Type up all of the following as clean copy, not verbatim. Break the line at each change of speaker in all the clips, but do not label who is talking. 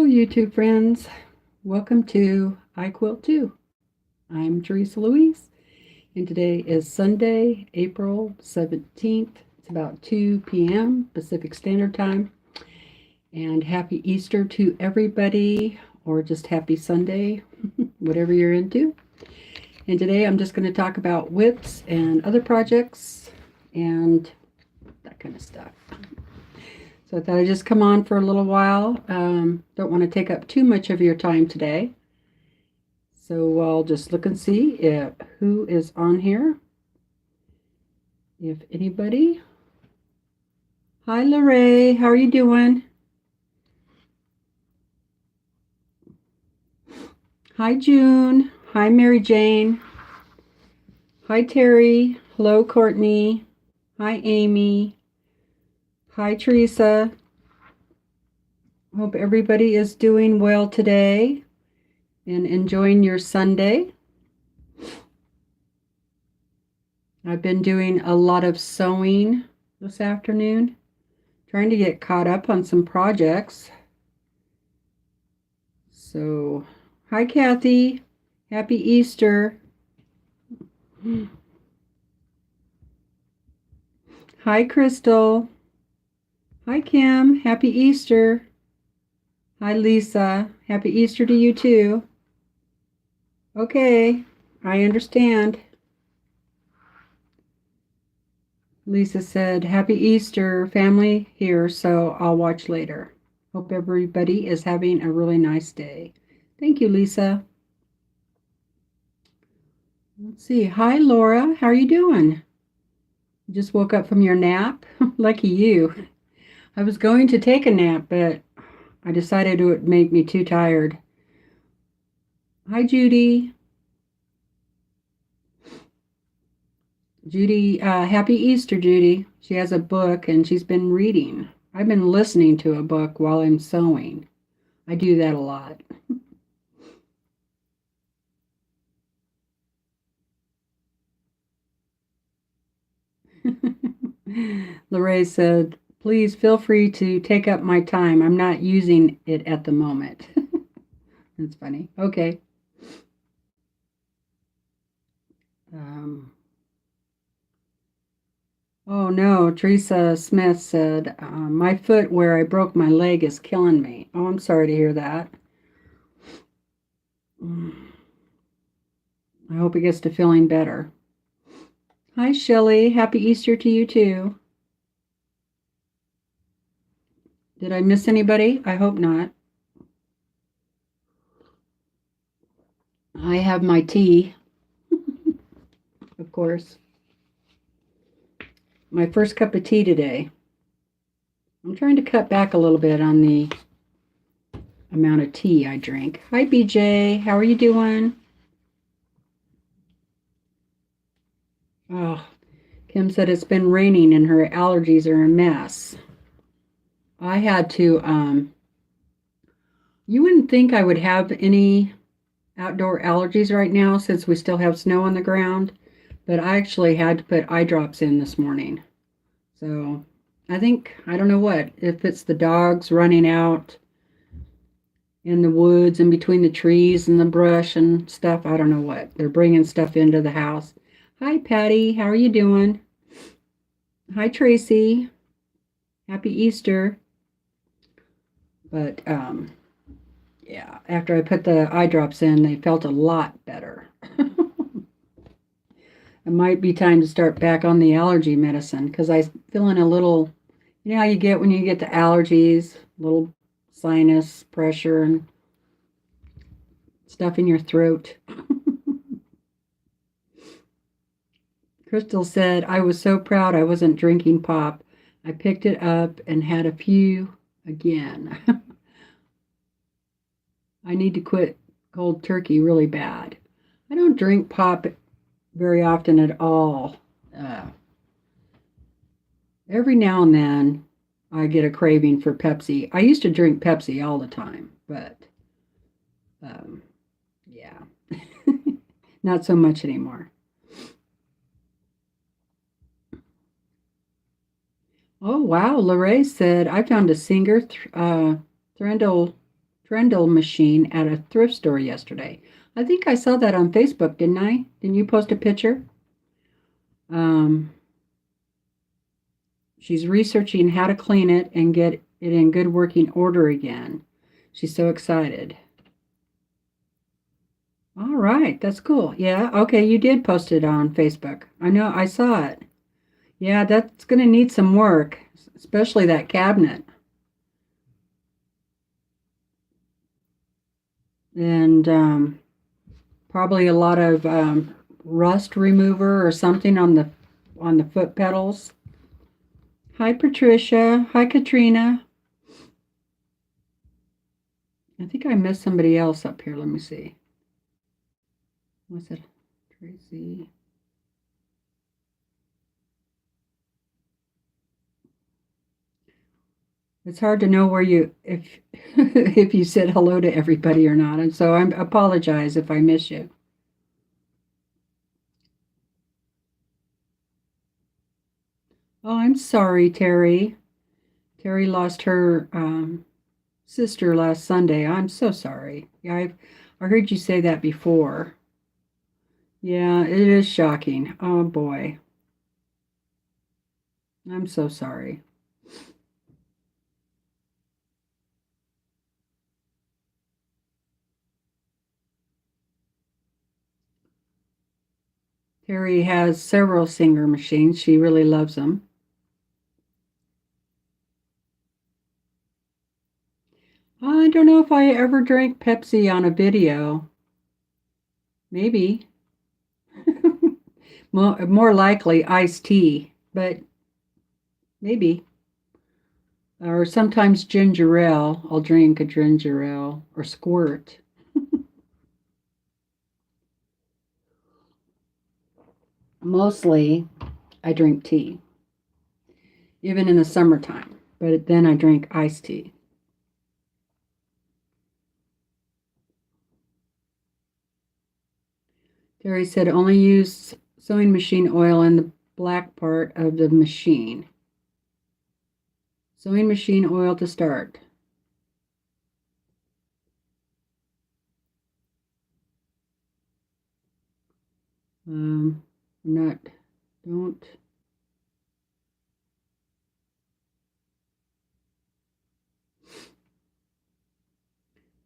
YouTube friends. Welcome to I Quilt Too. I'm TeresaLouise, and today is Sunday, April 17th. It's about 2 p.m. Pacific Standard Time. And happy Easter to everybody, or just happy Sunday, whatever you're into. And today I'm just going to talk about whips and other projects and that kind of stuff. So I thought I'd just come on for a little while. Don't want to take up too much of your time today. So I'll just look and see who is on here. If anybody. Hi, Lorraine. How are you doing? Hi, June. Hi, Mary Jane. Hi, Terry. Hello, Courtney. Hi, Amy. Hi, Teresa. Hope everybody is doing well today and enjoying your Sunday. I've been doing a lot of sewing this afternoon, trying to get caught up on some projects. So, hi, Kathy. Happy Easter. Hi, Crystal. Hi, Kim. Happy Easter. Hi, Lisa. Happy Easter to you, too. Okay, I understand. Lisa said, Happy Easter, family here, so I'll watch later. Hope everybody is having a really nice day. Thank you, Lisa. Let's see. Hi, Laura. How are you doing? You just woke up from your nap? Lucky you. I was going to take a nap, but I decided it would make me too tired. Hi, Judy. Judy, happy Easter, Judy. She has a book and she's been reading. I've been listening to a book while I'm sewing. I do that a lot. Lorraine said, please feel free to take up my time. I'm not using it at the moment. That's funny. Okay. Oh no, Teresa Smith said, my foot where I broke my leg is killing me. Oh, I'm sorry to hear that. I hope it gets to feeling better. Hi, Shelley. Happy Easter to you too. Did I miss anybody? I hope not. I have my tea, of course. My first cup of tea today. I'm trying to cut back a little bit on the amount of tea I drink. Hi, BJ. How are you doing? Oh, Kim said it's been raining and her allergies are a mess. I had to, you wouldn't think I would have any outdoor allergies right now since we still have snow on the ground, but I actually had to put eye drops in this morning. So I think, I don't know what, if it's the dogs running out in the woods and between the trees and the brush and stuff, I don't know what. They're bringing stuff into the house. Hi, Patty. How are you doing? Hi, Tracy. Happy Easter. But, yeah, after I put the eye drops in, they felt a lot better. It might be time to start back on the allergy medicine because I'm feeling a little, you know how you get when you get the allergies, little sinus pressure and stuff in your throat. Crystal said, I was so proud I wasn't drinking pop. I picked it up and had a few again. I need to quit cold turkey really bad. I don't drink pop very often at all. Every now and then I get a craving for Pepsi. I used to drink Pepsi all the time, but yeah, not so much anymore. Oh, wow. Lorraine said, I found a Singer Thrindle Trundle machine at a thrift store yesterday. I think I saw that on Facebook, didn't I? Didn't you post a picture? She's researching how to clean it and get it in good working order again. She's so excited. All right, that's cool. Yeah, okay, you did post it on Facebook. I know, I saw it. Yeah, that's going to need some work, especially that cabinet. And probably a lot of rust remover or something on the foot pedals. Hi, Patricia. Hi, Katrina. I think I missed somebody else up here. Let me see. Was it Tracy? It's hard to know where you if if you said hello to everybody or not, and so I apologize if I miss you. Oh, I'm sorry, Terry. Terry lost her sister last Sunday. I'm so sorry. Yeah, I heard you say that before. Yeah, it is shocking. Oh boy. I'm so sorry. Terry has several Singer machines. She really loves them. I don't know if I ever drank Pepsi on a video. Maybe. More likely iced tea, but maybe. Or sometimes ginger ale. I'll drink a ginger ale or squirt. Mostly, I drink tea, even in the summertime, but then I drink iced tea. Terry said only use sewing machine oil in the black part of the machine. Sewing machine oil to start. Not, don't.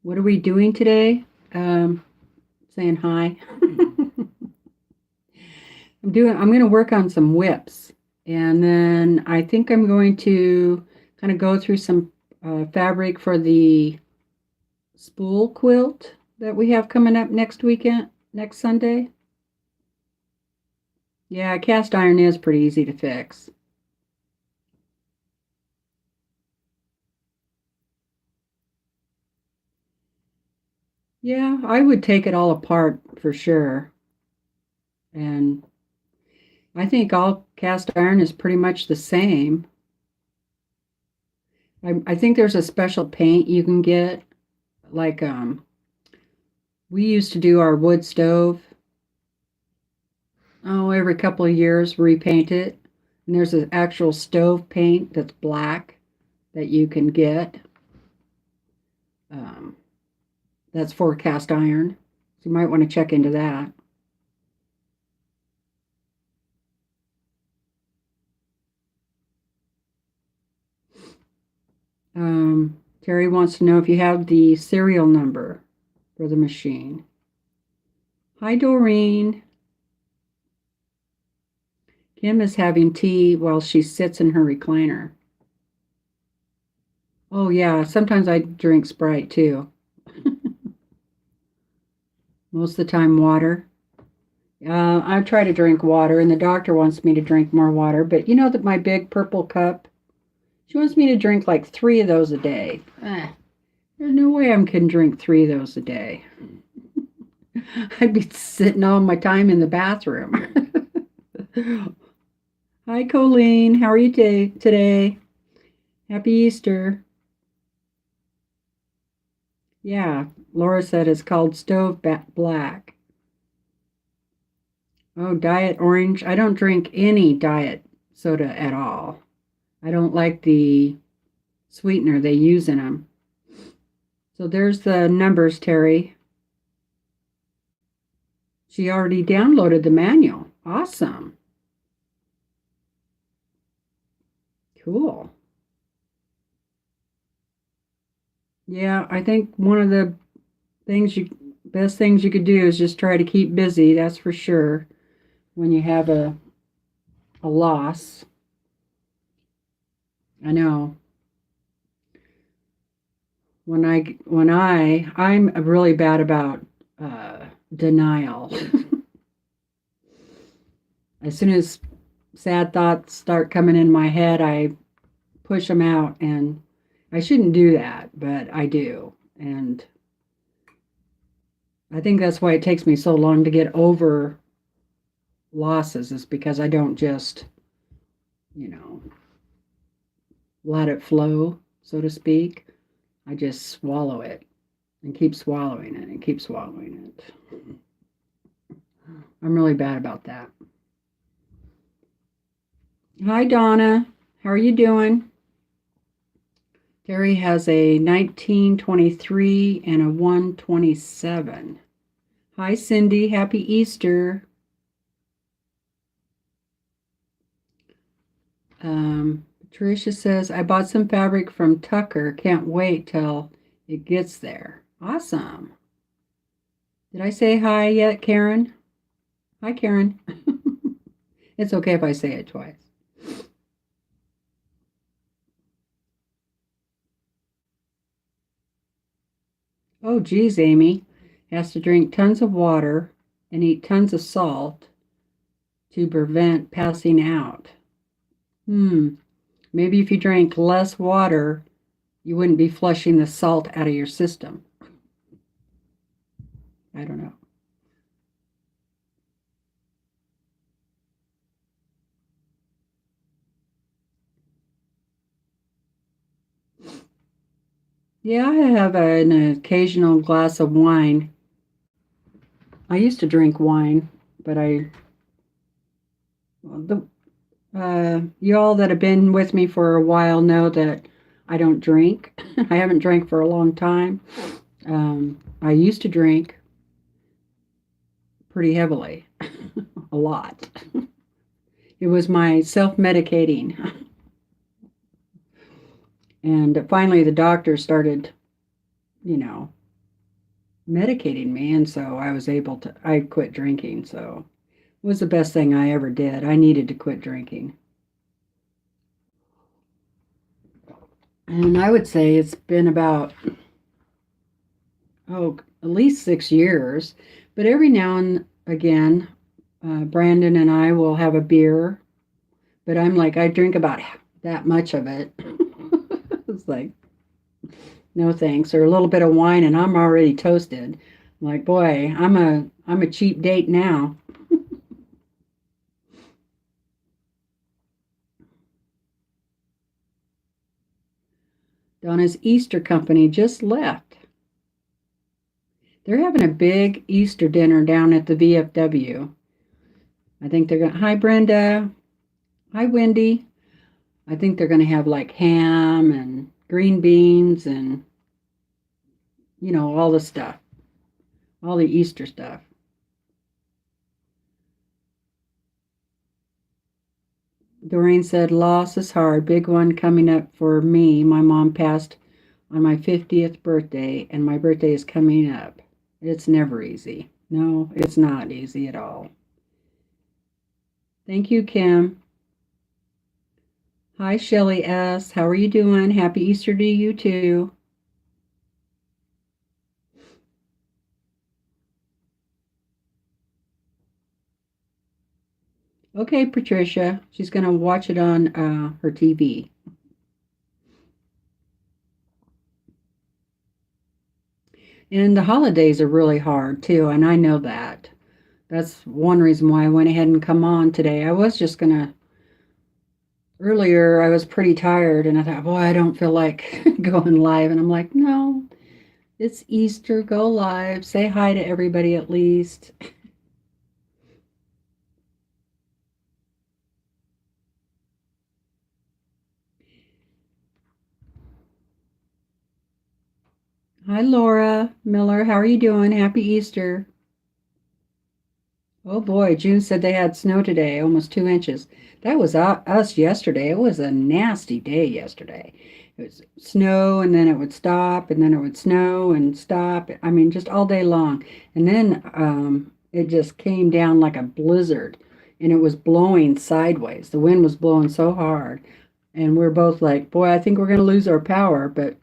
What are we doing today? Saying hi. I'm going to work on some whips. And then I think I'm going to kind of go through some fabric for the spool quilt that we have coming up next weekend, next Sunday. Yeah, cast iron is pretty easy to fix. Yeah, I would take it all apart for sure. And I think all cast iron is pretty much the same. I think there's a special paint you can get. Like we used to do our wood stove. Oh, every couple of years repaint it. And there's an actual stove paint that's black that you can get. Um, that's for cast iron. So you might want to check into that. Terry wants to know if you have the serial number for the machine. Hi, Doreen. Kim is having tea while she sits in her recliner. Oh, yeah, sometimes I drink Sprite too. Most of the time, water. I try to drink water, and the doctor wants me to drink more water, but you know that my big purple cup, she wants me to drink like 3 of those a day. There's no way I can drink 3 of those a day. I'd be sitting all my time in the bathroom. Hi, Colleen. How are you today? Happy Easter. Yeah, Laura said it's called Stove Black. Oh, Diet Orange. I don't drink any diet soda at all. I don't like the sweetener they use in them. So there's the numbers, Terry. She already downloaded the manual. Awesome. Cool. Yeah, I think one of the best things you could do is just try to keep busy, that's for sure, when you have a loss. I know. I'm really bad about denial. As soon as sad thoughts start coming in my head, I push them out, and I shouldn't do that, but I do. And I think that's why it takes me so long to get over losses, is because I don't just, you know, let it flow, so to speak. I just swallow it and keep swallowing it and keep swallowing it. I'm really bad about that. Hi, Donna. How are you doing? Terry has a 1923 and a 127. Hi, Cindy. Happy Easter. Patricia says, I bought some fabric from Tucker. Can't wait till it gets there. Awesome. Did I say hi yet, Karen? Hi, Karen. It's okay if I say it twice. Oh, geez, Amy. Has to drink tons of water and eat tons of salt to prevent passing out. Maybe if you drank less water, you wouldn't be flushing the salt out of your system. I don't know. Yeah, I have an occasional glass of wine. I used to drink wine, but you all that have been with me for a while know that I don't drink. I haven't drank for a long time. I used to drink pretty heavily, a lot. It was my self-medicating. And finally, the doctor started, you know, medicating me. And so I quit drinking. So it was the best thing I ever did. I needed to quit drinking. And I would say it's been about, at least 6 years. But every now and again, Brandon and I will have a beer. But I'm like, I drink about that much of it. It's like, no thanks. Or a little bit of wine and I'm already toasted. I'm like, boy, I'm a cheap date now. Donna's Easter company just left. They're having a big Easter dinner down at the VFW. I think they're going to, hi Brenda. Hi Wendy. I think they're going to have like ham and green beans and, all the stuff, all the Easter stuff. Doreen said, loss is hard. Big one coming up for me. My mom passed on my 50th birthday, and my birthday is coming up. It's never easy. No, it's not easy at all. Thank you, Kim. Hi, Shelly S. How are you doing? Happy Easter to you, too. Okay, Patricia. She's going to watch it on her TV. And the holidays are really hard, too, and I know that. That's one reason why I went ahead and come on today. I was just going to earlier I was pretty tired and I thought, boy, I don't feel like going live. And I'm like, no, it's Easter, go live, say hi to everybody at least. Hi, Laura Miller. How are you doing? Happy Easter. Oh boy, June said they had snow today, almost 2 inches. That was us yesterday. It was a nasty day yesterday. It was snow and then it would stop and then it would snow and stop. I mean, just all day long. And then it just came down like a blizzard and it was blowing sideways. The wind was blowing so hard. And we're both like, boy, I think we're going to lose our power, but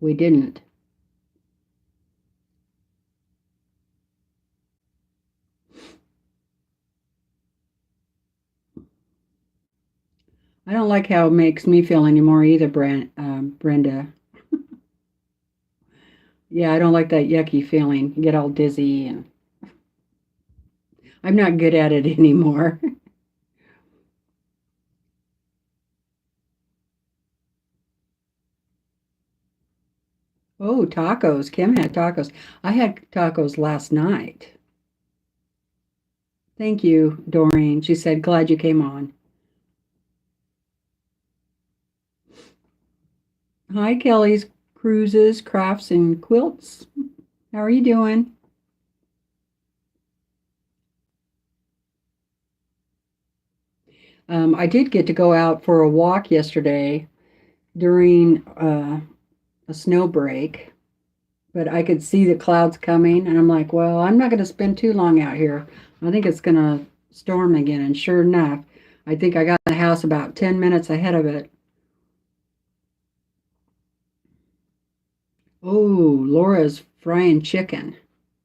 we didn't. I don't like how it makes me feel anymore either, Brenda. Yeah, I don't like that yucky feeling. You get all dizzy, and I'm not good at it anymore. Oh, tacos. Kim had tacos. I had tacos last night. Thank you, Doreen. She said, glad you came on. Hi, Kelly's Cruises, Crafts, and Quilts. How are you doing? I did get to go out for a walk yesterday during a snow break, but I could see the clouds coming, and I'm like, well, I'm not going to spend too long out here. I think it's going to storm again. And sure enough, I think I got in the house about 10 minutes ahead of it. Oh, Laura's frying chicken.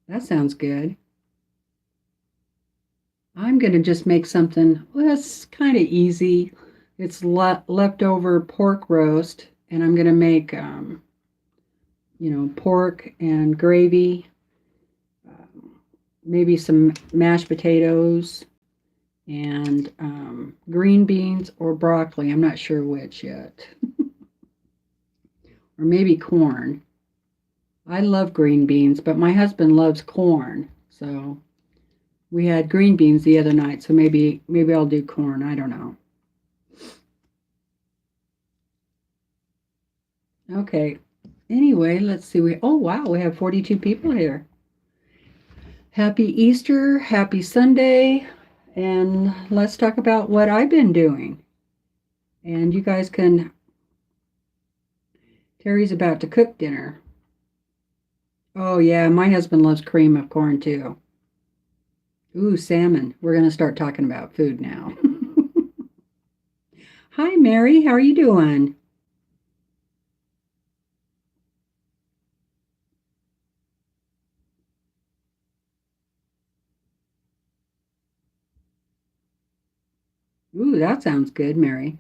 That sounds good. I'm going to just make something well, that's kind of easy. It's leftover pork roast, and I'm going to make, pork and gravy, maybe some mashed potatoes, and green beans or broccoli. I'm not sure which yet. Or maybe corn. I love green beans, but my husband loves corn. So we had green beans the other night, so maybe I'll do corn. I don't know. Okay. Anyway, let's see. Oh wow, we have 42 people here. Happy Easter, happy Sunday, and let's talk about what I've been doing. And you guys can Terry's about to cook dinner. Oh yeah, my husband loves cream of corn too. Ooh, salmon. We're going to start talking about food now. Hi, Mary. How are you doing? Ooh, that sounds good, Mary.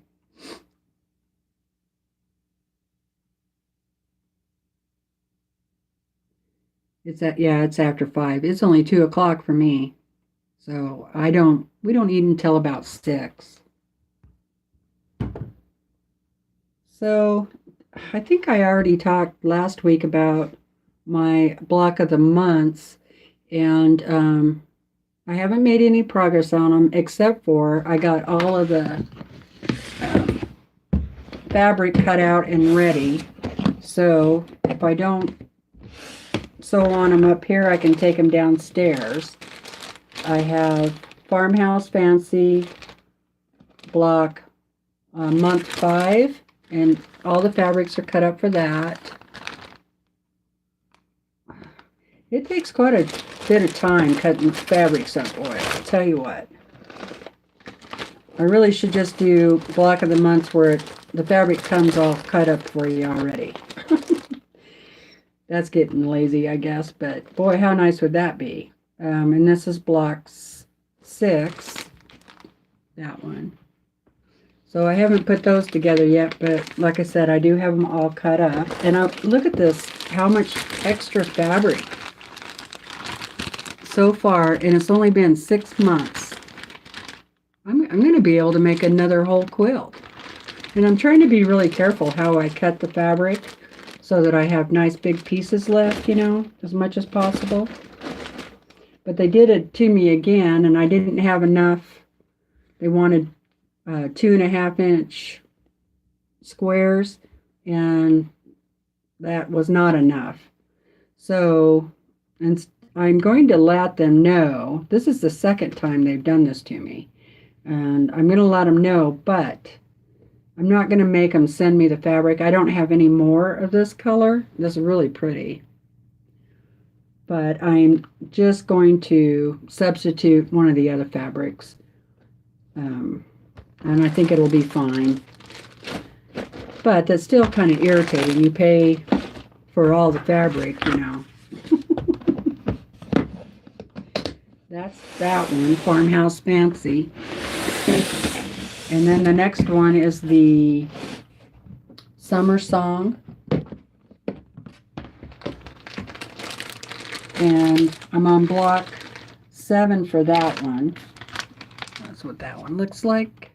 It's after 5. It's only 2 o'clock for me. So we don't eat until about 6. So I think I already talked last week about my block of the months, and I haven't made any progress on them except for I got all of the um, fabric cut out and ready. So if I don't sew on them up here, I can take them downstairs. I have Farmhouse Fancy block month 5, and all the fabrics are cut up for that. It takes quite a bit of time cutting fabrics up, boy. I'll tell you what. I really should just do block of the months where the fabric comes all cut up for you already. That's getting lazy, I guess, but boy, how nice would that be? And this is block 6, that one. So I haven't put those together yet, but like I said, I do have them all cut up. And look at this, how much extra fabric so far, and it's only been 6 months. I'm going to be able to make another whole quilt. And I'm trying to be really careful how I cut the fabric so that I have nice big pieces left, as much as possible. But they did it to me again, and I didn't have enough. They wanted 2.5-inch squares, and that was not enough. So, and I'm going to let them know. This is the second time they've done this to me. And I'm going to let them know, but I'm not going to make them send me the fabric. I don't have any more of this color. This is really pretty. But I'm just going to substitute one of the other fabrics. And I think it'll be fine. But that's still kind of irritating. You pay for all the fabric, you know. That's that one, Farmhouse Fancy. And then the next one is the Summer Song. And I'm on block 7 for that one. That's what that one looks like.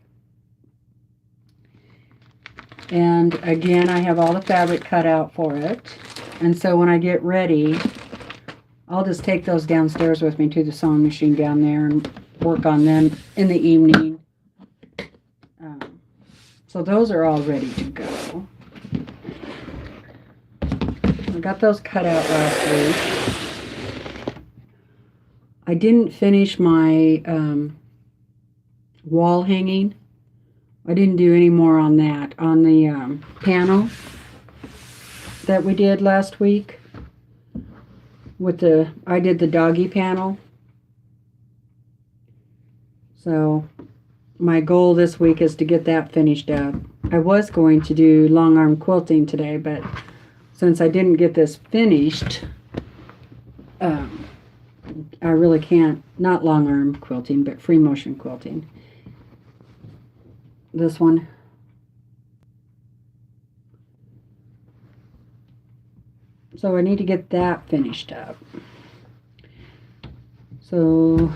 And again, I have all the fabric cut out for it. And so when I get ready, I'll just take those downstairs with me to the sewing machine down there and work on them in the evening. So those are all ready to go. I got those cut out last week. I didn't finish my wall hanging. I didn't do any more on that. On the panel that we did last week. I did the doggy panel. So my goal this week is to get that finished up. I was going to do long arm quilting today, but since I didn't get this finished, I really can't, not long arm quilting, but free motion quilting. This one. So I need to get that finished up. So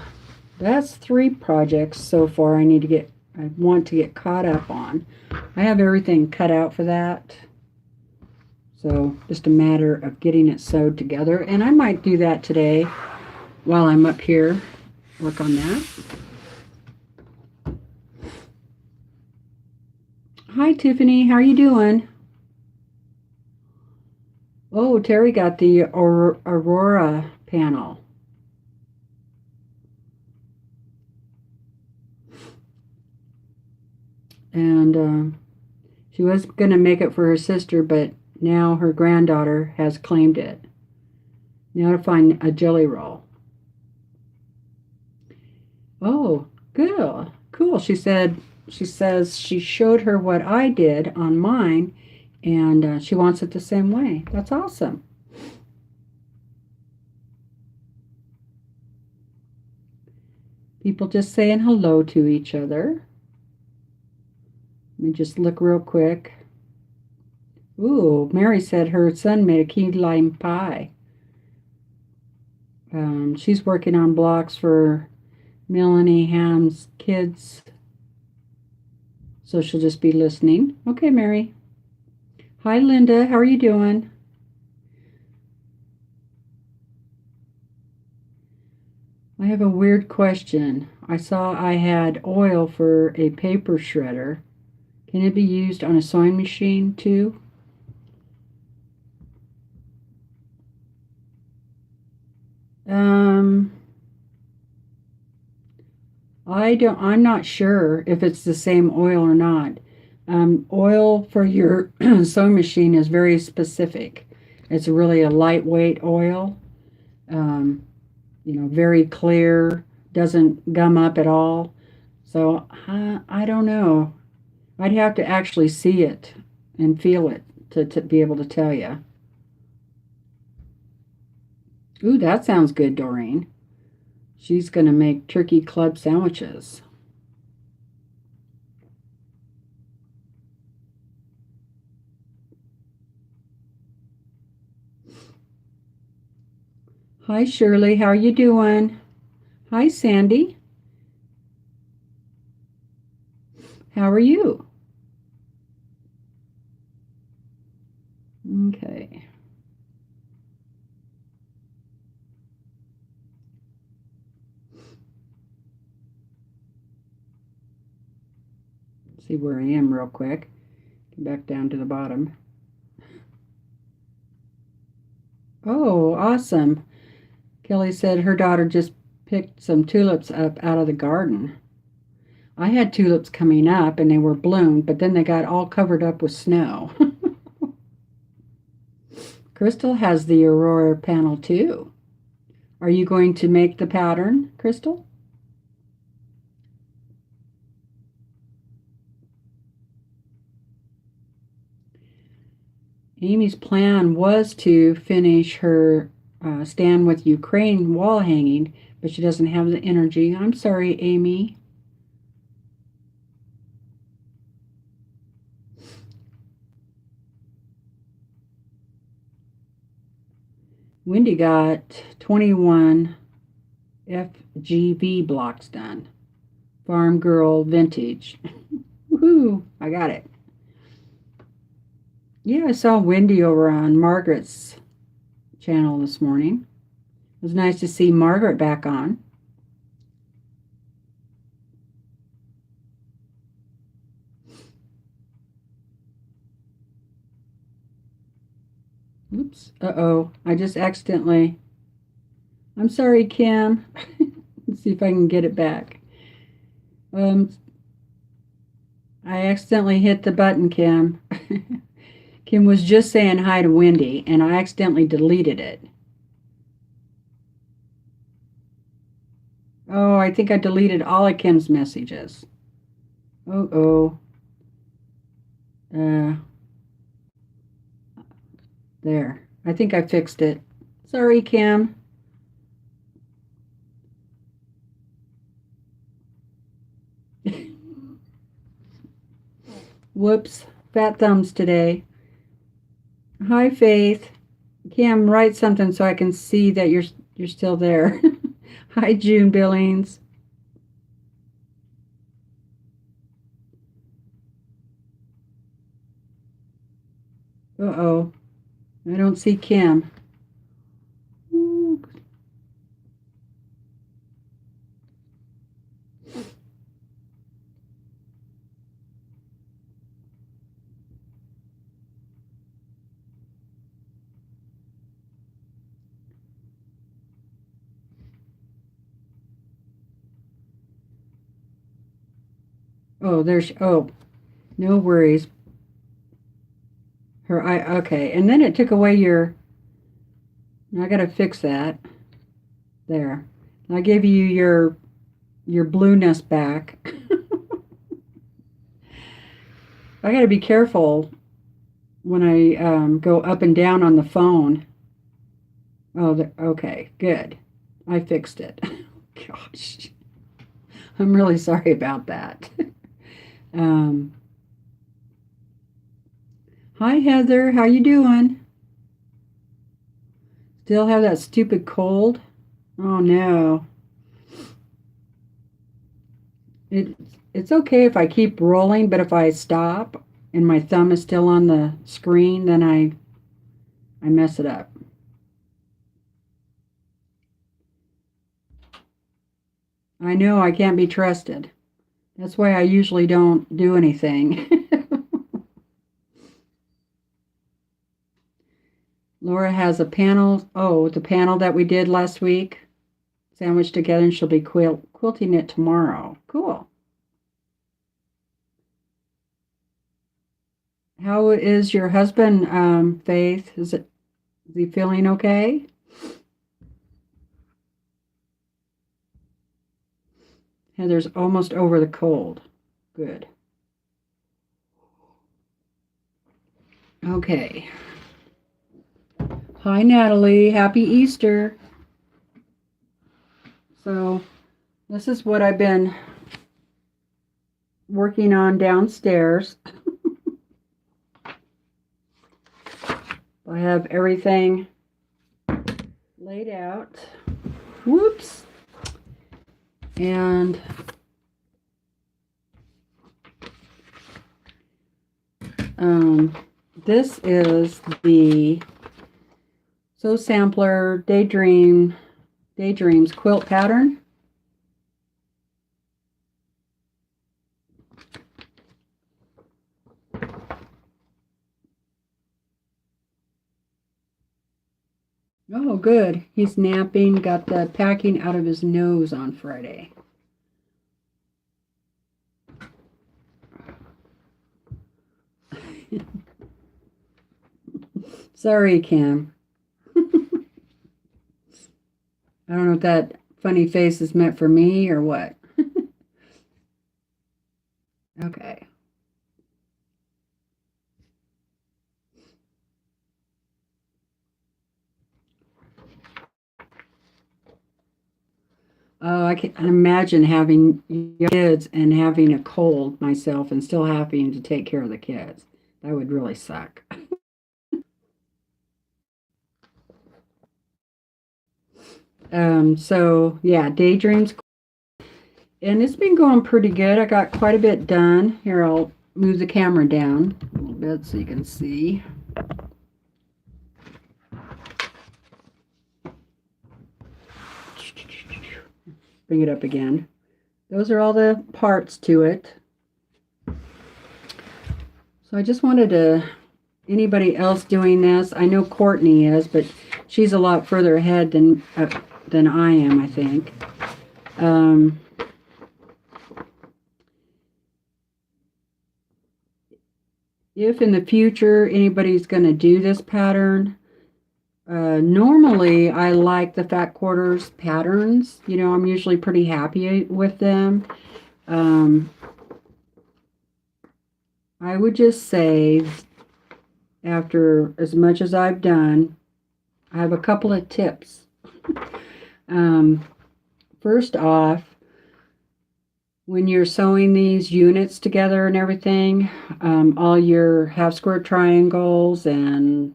that's 3 projects so far I want to get caught up on. I have everything cut out for that. So just a matter of getting it sewed together. And I might do that today while I'm up here. Work on that. Hi Tiffany, how are you doing? Oh, Terry got the Aurora panel. And she was going to make it for her sister, but now her granddaughter has claimed it. Now to find a jelly roll. Oh, good. Cool. She says she showed her what I did on mine, and she wants it the same way. That's awesome. People just saying hello to each other. Let me just look real quick. Ooh, Mary said her son made a key lime pie. She's working on blocks for Melanie Ham's kids. So she'll just be listening. Okay, Mary. Hi, Linda. How are you doing? I have a weird question. I saw I had oil for a paper shredder. Can it be used on a sewing machine too? I'm not sure if it's the same oil or not. Oil for your sewing machine is very specific. It's really a lightweight oil, very clear, doesn't gum up at all. So I don't know. I'd have to actually see it and feel it to be able to tell you. Ooh, that sounds good, Doreen. She's going to make turkey club sandwiches. Hi, Shirley. How are you doing? Hi, Sandy. How are you? Okay. See where I am real quick. Get back down to the bottom. Oh, awesome. Kelly said her daughter just picked some tulips up out of the garden. I had tulips coming up and they were bloomed, but then they got all covered up with snow. Crystal has the Aurora panel too. Are you going to make the pattern, Crystal? Amy's plan was to finish her Stand with Ukraine wall hanging, but she doesn't have the energy. I'm sorry, Amy. Wendy got 21 FGV blocks done. Farm Girl Vintage. Woohoo! I got it. Yeah, I saw Wendy over on Margaret's channel this morning. It was nice to see Margaret back on. Oops. Uh-oh. I just accidentally. I'm sorry, Kim. Let's see if I can get it back. I accidentally hit the button, Kim. Kim was just saying hi to Wendy, and I accidentally deleted it. Oh, I think I deleted all of Kim's messages. Oh. There. I think I fixed it. Sorry, Kim. Whoops. Fat thumbs today. Hi, Faith. Kim, write something so I can see that you're still there. Hi, June Billings. Uh-oh. I don't see Kim. Ooh. Oh, no worries. Okay. And then it took away I gotta fix that. There. I gave you your blueness back. I gotta be careful when I go up and down on the phone. Oh, okay, good. I fixed it. Gosh, I'm really sorry about that. um, Hi, Heather. How you doing? Still have that stupid cold? Oh no. It it's okay if I keep rolling, but if I stop and my thumb is still on the screen, then I mess it up. I know I can't be trusted. That's why I usually don't do anything. Laura has a panel. Oh, the panel that we did last week, sandwiched together, and she'll be quilting it tomorrow. Cool. How is your husband, Faith? Is he feeling okay? Heather's almost over the cold. Good. Okay. Hi, Natalie. Happy Easter. So, this is what I've been working on downstairs. I have everything laid out. Whoops. And this is the Sew Sampler Daydreams quilt pattern. Oh, good. He's napping, got the packing out of his nose on Friday. Sorry, Kim. I don't know if that funny face is meant for me or what. Okay. Oh, I can imagine having kids and having a cold myself and still having to take care of the kids. That would really suck. So yeah, Daydreams, and it's been going pretty good. I got quite a bit done. Here, I'll move the camera down a little bit so you can see. Bring it up again. Those are all the parts to it. So I just wanted to, anybody else doing this? I know Courtney is, but she's a lot further ahead than I am, I think. If in the future anybody's going to do this pattern, normally I like the fat quarters patterns. You know, I'm usually pretty happy with them. I would just say, after as much as I've done, I have a couple of tips. First off, when you're sewing these units together and everything, all your half square triangles and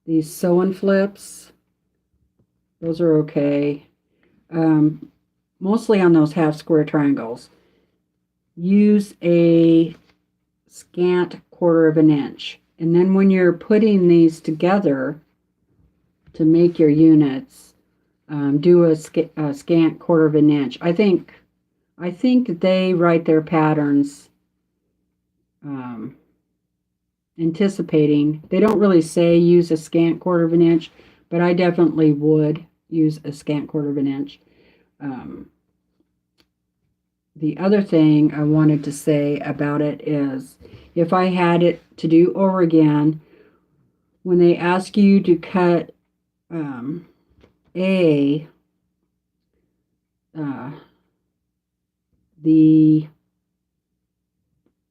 these sew-and flips, those are okay. Mostly on those half square triangles. Use a scant 1/4 of an inch. And then when you're putting these together to make your units, do a scant 1/4 of an inch. I think that they write their patterns anticipating. They don't really say use a scant 1/4 of an inch, but I definitely would use a scant 1/4 of an inch. The other thing I wanted to say about it is, if I had it to do over again, when they ask you to cut the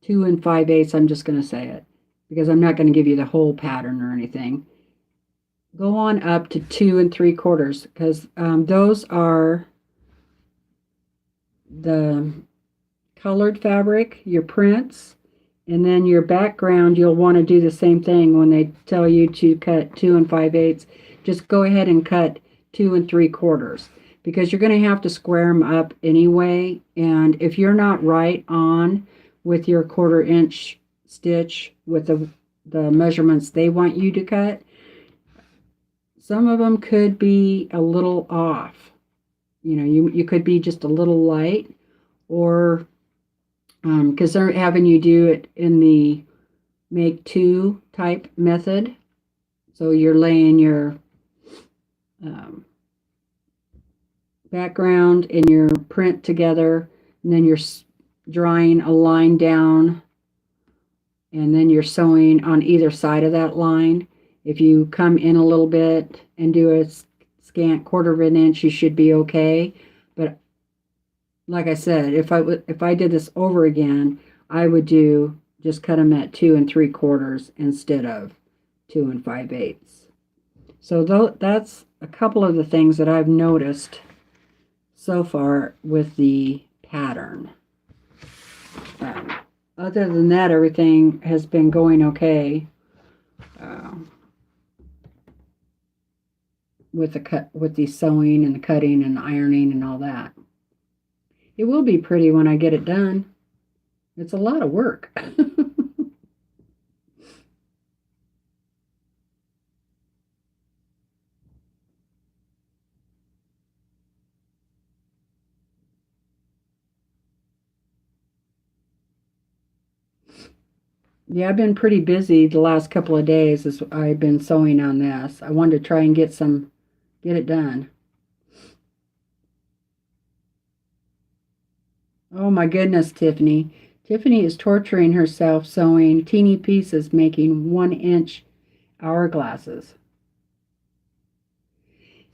2 5/8, I'm just going to say it because I'm not going to give you the whole pattern or anything. Go on up to 2 3/4 because those are the colored fabric, your prints, and then your background. You'll want to do the same thing when they tell you to cut 2 5/8. Just go ahead and cut 2 3/4 because you're going to have to square them up anyway. And if you're not right on with your 1/4 inch stitch with the measurements they want you to cut, some of them could be a little off. You know, you could be just a little light, or because they're having you do it in the make two type method. So you're laying your background and your print together, and then you're drawing a line down, and then you're sewing on either side of that line. If you come in a little bit and do a scant 1/4 of an inch, you should be okay. But like I said, if I did this over again, I would just cut them at 2 3/4 instead of 2 5/8. So that's a couple of the things that I've noticed so far with the pattern. Other than that, everything has been going okay with the sewing and the cutting and the ironing and all that. It will be pretty when I get it done. It's a lot of work. Yeah, I've been pretty busy the last couple of days as I've been sewing on this. I wanted to try and get it done. Oh my goodness, Tiffany. Tiffany is torturing herself sewing teeny pieces, making 1 inch hourglasses.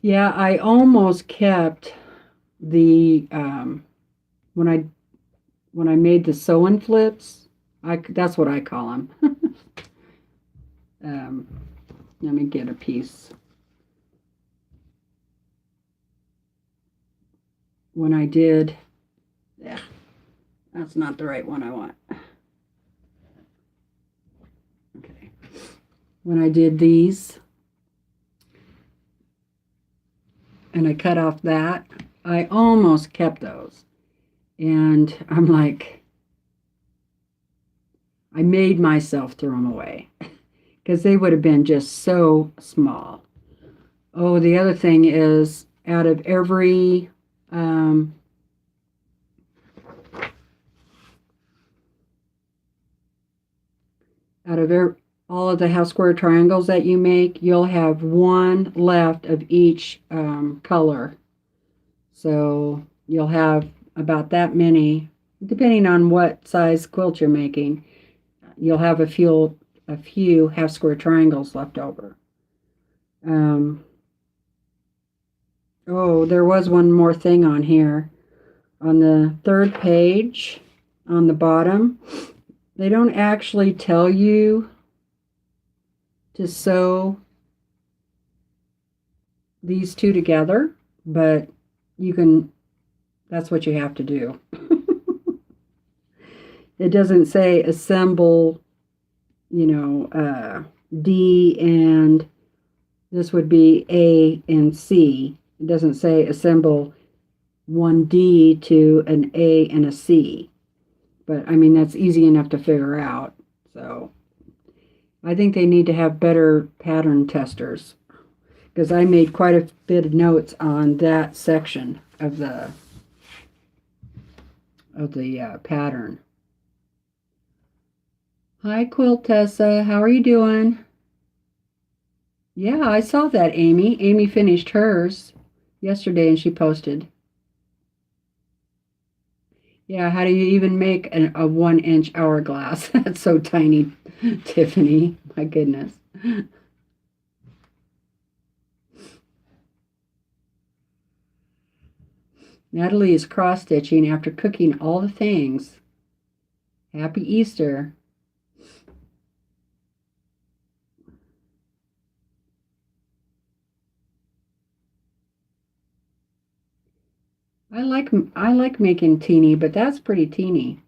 Yeah, I almost kept the when I made the sew-in flips. That's what I call them. um, Let me get a piece. When I did, yeah, that's not the right one I want. Okay, when I did these and I cut off that, I almost kept those, and I'm like, I made myself throw them away because they would have been just so small. Oh, the other thing is, um, out of all of the half square triangles that you make, you'll have one left of each color. So you'll have about that many, depending on what size quilt you're making. You'll have a few half square triangles left over. Um, oh, there was one more thing on here. On the third page, on the bottom, they don't actually tell you to sew these two together, but that's what you have to do. It doesn't say assemble, D and this would be A and C. It doesn't say assemble 1D to an A and a C. But I mean, that's easy enough to figure out. So I think they need to have better pattern testers because I made quite a bit of notes on that section of the pattern. Hi, Quilt Tessa. How are you doing? Yeah, I saw that, Amy. Amy finished hers yesterday and she posted. Yeah, how do you even make a 1 inch hourglass? That's so tiny, Tiffany. My goodness. Natalie is cross stitching after cooking all the things. Happy Easter. I like making teeny, but that's pretty teeny.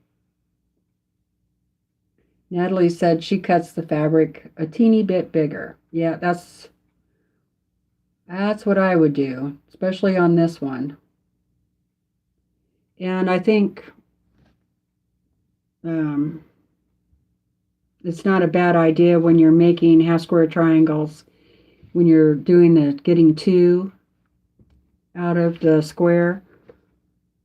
Natalie said she cuts the fabric a teeny bit bigger. Yeah, that's what I would do, especially on this one. And I think um, it's not a bad idea when you're making half square triangles, when you're doing the getting two out of the square,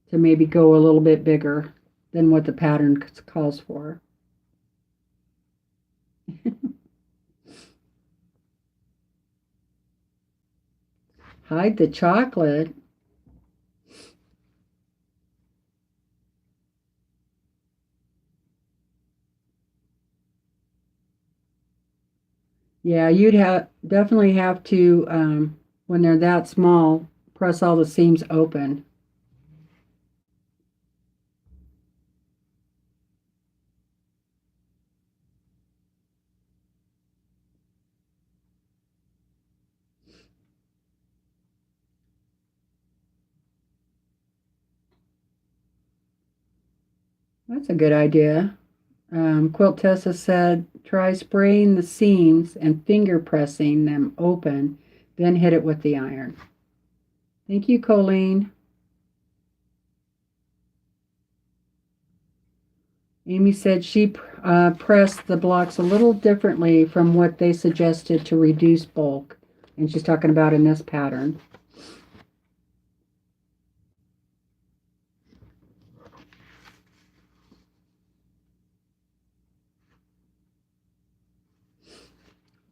to maybe go a little bit bigger than what the pattern calls for. Hide the chocolate. Yeah, you'd definitely have to, when they're that small, press all the seams open. That's a good idea. Quilt Tessa said, try spraying the seams and finger pressing them open, then hit it with the iron. Thank you, Colleen. Amy said she pressed the blocks a little differently from what they suggested to reduce bulk. And she's talking about in this pattern.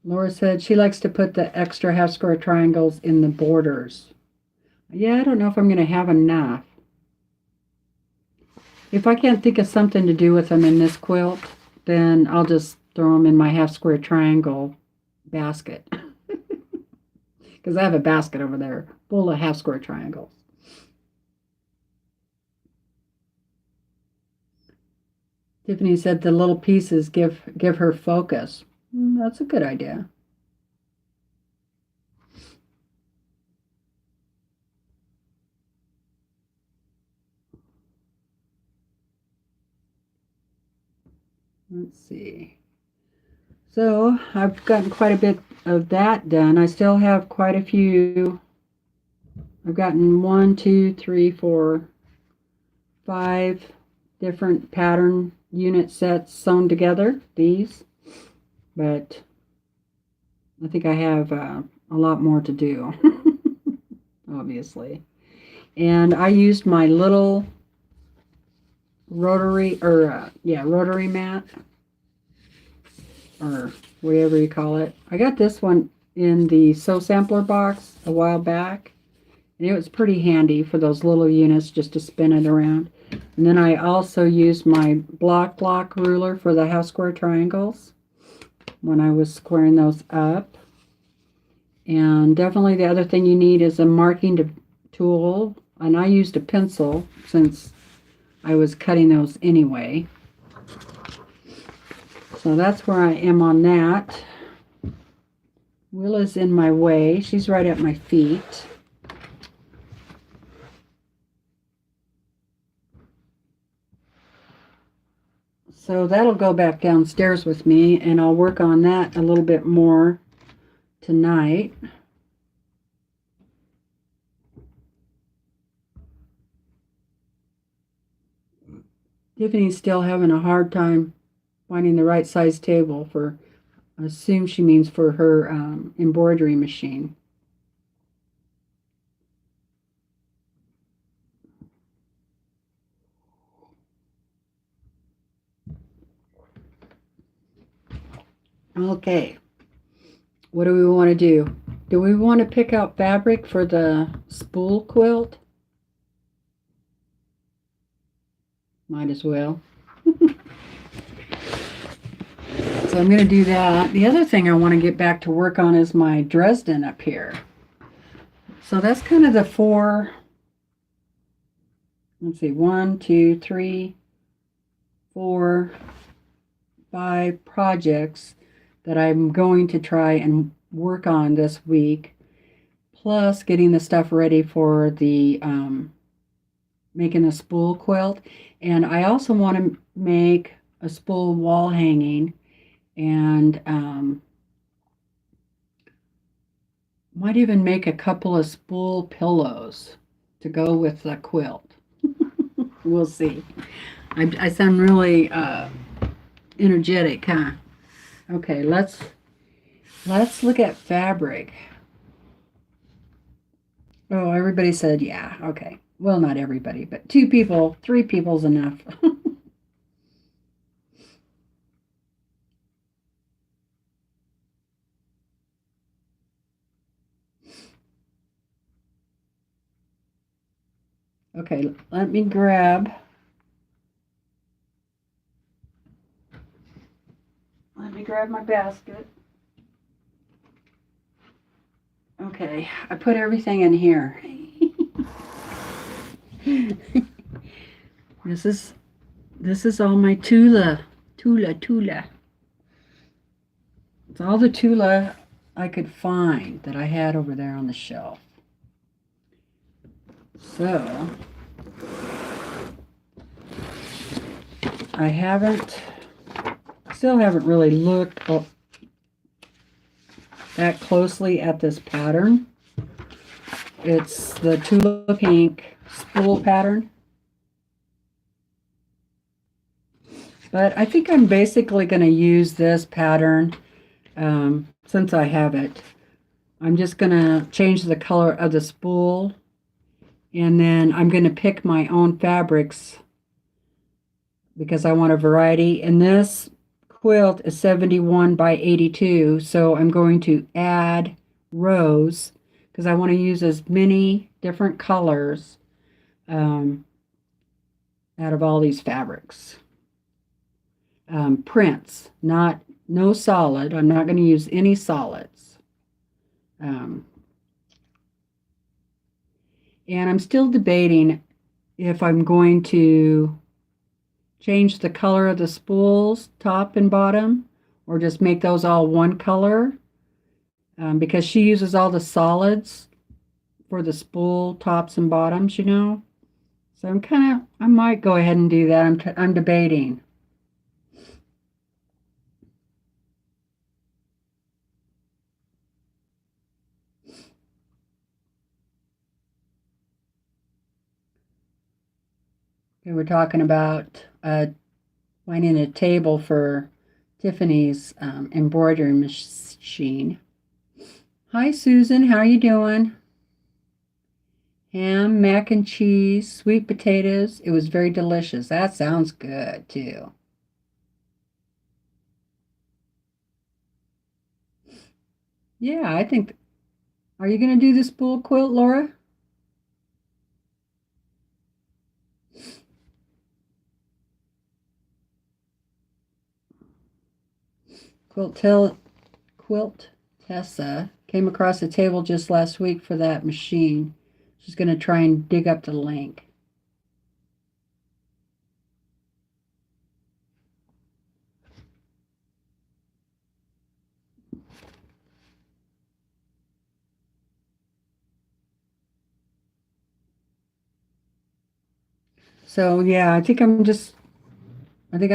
Laura said she likes to put the extra half square triangles in the borders. Yeah, I don't know if I'm going to have enough. If I can't think of something to do with them in this quilt, then I'll just throw them in my half square triangle basket. Because I have a basket over there full of half square triangles. Tiffany said the little pieces give her focus. That's a good idea. Let's see. So I've gotten quite a bit of that done. I still have quite a few. I've gotten 1, 2, 3, 4, 5 different pattern unit sets sewn together, these. But I think I have a lot more to do, obviously. And I used my little rotary mat, or whatever you call it. I got this one in the Sew Sampler box a while back, and it was pretty handy for those little units just to spin it around. And then I also used my block ruler for the half square triangles when I was squaring those up. And definitely the other thing you need is a marking tool, and I used a pencil since I was cutting those anyway. So that's where I am on that. Willa's in my way. She's right at my feet. So that'll go back downstairs with me, and I'll work on that a little bit more tonight. Tiffany's still having a hard time finding the right size table for, I assume she means for her embroidery machine. Okay, what do we want to do? Do we want to pick out fabric for the spool quilt? Might as well. So I'm going to do that. The other thing I want to get back to work on is my Dresden up here. So that's kind of the 4, let's see, 1, 2, 3, 4, 5 projects that I'm going to try and work on this week, plus getting the stuff ready for the making a spool quilt. And I also want to make a spool wall hanging, and might even make a couple of spool pillows to go with the quilt. We'll see. I sound really energetic, huh? Okay, let's look at fabric. Oh, everybody said yeah. Okay. Well, not everybody, but 2 people, 3 people's enough. Okay, let me grab my basket. Okay, I put everything in here. This is all my Tula. It's all the Tula I could find that I had over there on the shelf. So I still haven't really looked that closely at this pattern. It's the Tula Pink spool pattern. But I think I'm basically going to use this pattern since I have it. I'm just going to change the color of the spool, and then I'm going to pick my own fabrics because I want a variety. And this quilt is 71 by 82, so I'm going to add rows because I want to use as many different colors out of all these fabrics. Prints, no solid. I'm not going to use any solids. And I'm still debating if I'm going to change the color of the spools, top and bottom, or just make those all one color, because she uses all the solids for the spool tops and bottoms, you know. So I might go ahead and do that. I'm debating. Okay, we're talking about finding a table for Tiffany's embroidery machine. Hi, Susan. How are you doing? Ham, mac and cheese, sweet potatoes. It was very delicious. That sounds good, too. Yeah, I think. Are you going to do the spool quilt, Laura? Quilt Tessa came across the table just last week for that machine. She's going to try and dig up the link. So yeah, I think I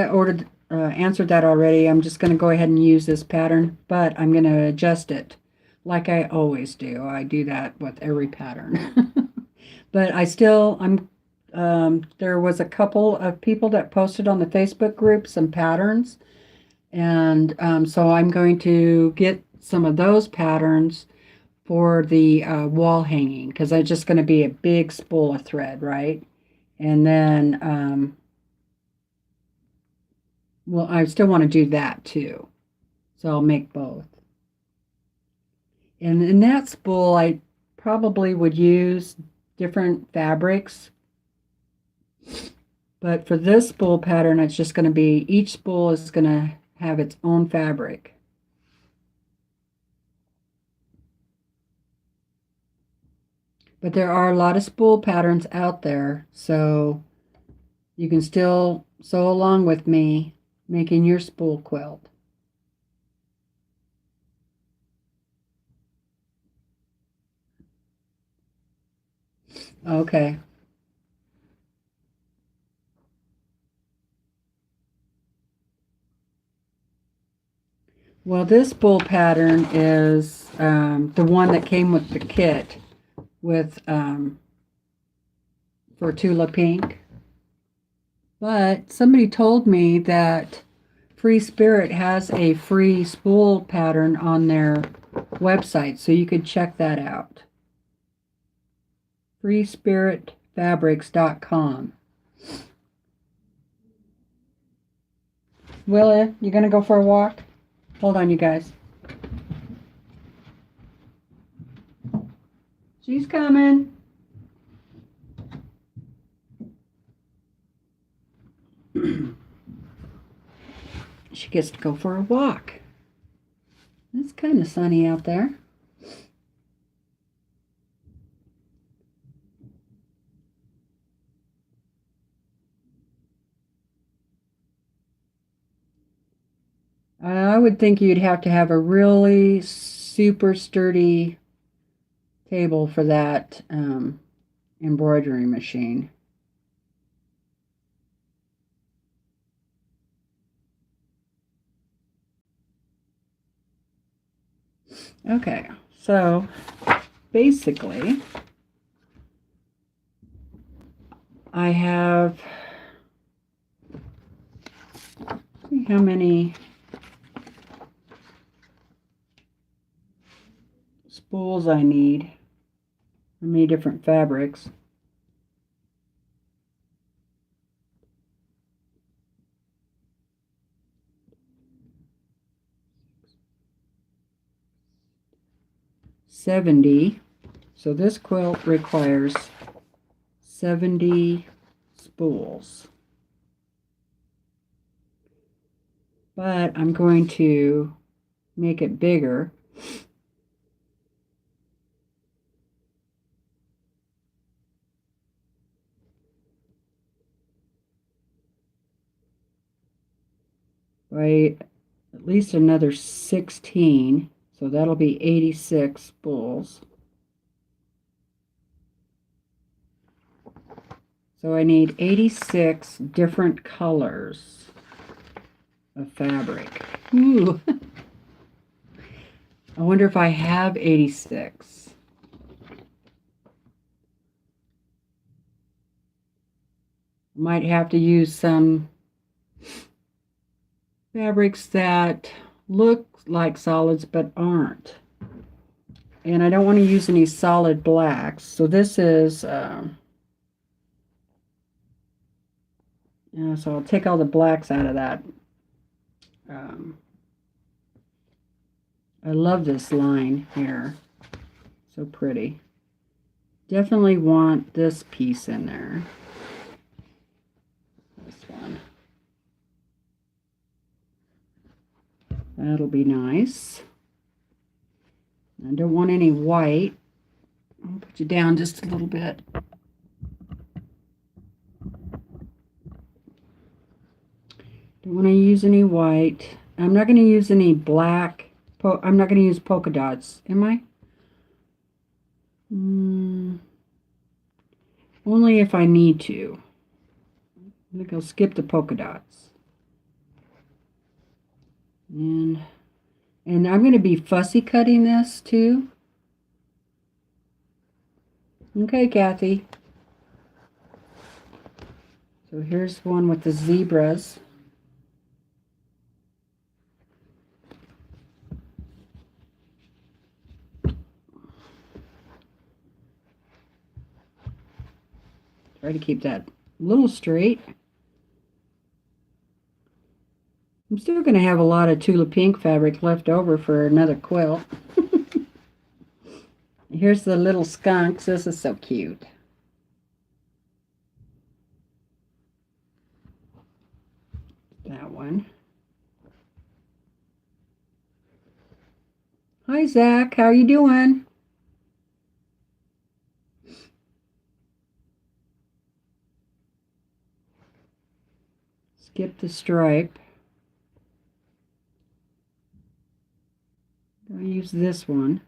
ordered, answered that already. I'm just going to go ahead and use this pattern, but I'm going to adjust it like I always do. I do that with every pattern. But there was a couple of people that posted on the Facebook group some patterns. And so I'm going to get some of those patterns for the wall hanging because it's just going to be a big spool of thread, right? And then, well, I still want to do that too. So I'll make both. And in that spool, I probably would use different fabrics. But for this spool pattern, it's just going to be, each spool is going to have its own fabric. But there are a lot of spool patterns out there, so you can still sew along with me making your spool quilt. Okay. Well, this spool pattern is the one that came with the kit with for Tula Pink. But somebody told me that Free Spirit has a free spool pattern on their website, so you could check that out. freespiritfabrics.com. Willa, you gonna go for a walk? Hold on, you guys. She's coming. She gets to go for a walk. It's kind of sunny out there. I would think you'd have to have a really super sturdy table for that embroidery machine. Okay, so basically I have, see how many spools I need, how many different fabrics. 70. So this quilt requires 70 spools. But I'm going to make it bigger. By at least another 16, so that'll be 86 spools. So I need 86 different colors of fabric. Ooh. I wonder if I have 86. Might have to use some fabrics that look like solids but aren't. And I don't want to use any solid blacks. So this is, so I'll take all the blacks out of that. I love this line here. So pretty. Definitely want this piece in there. This one. That'll be nice. I don't want any white. I'll put you down just a little bit. Don't want to use any white. I'm not going to use any black. I'm not going to use polka dots, am I? Only if I need to. I think I'll skip the polka dots. And I'm going to be fussy cutting this too. Okay, Kathy. So here's one with the zebras. Try to keep that a little straight. I'm still going to have a lot of Tula Pink fabric left over for another quilt. Here's the little skunks. This is so cute. That one. Hi, Zach. How you doing? Skip the stripe. I'll use this one.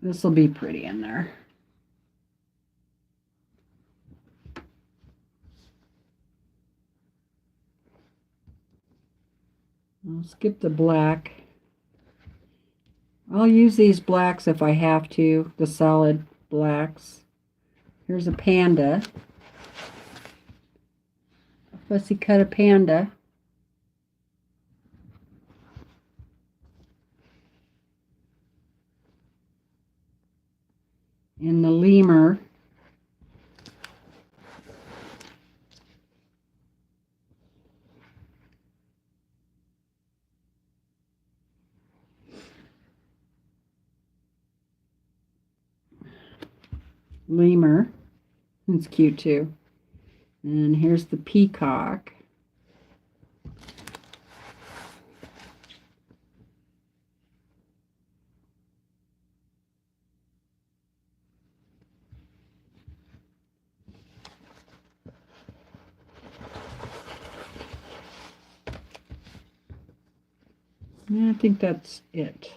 This will be pretty in there. I'll skip the black. I'll use these blacks if I have to, the solid blacks. Here's a panda. Fussy cut a panda. And the lemur. Lemur. It's cute too. And here's the peacock. I think that's it.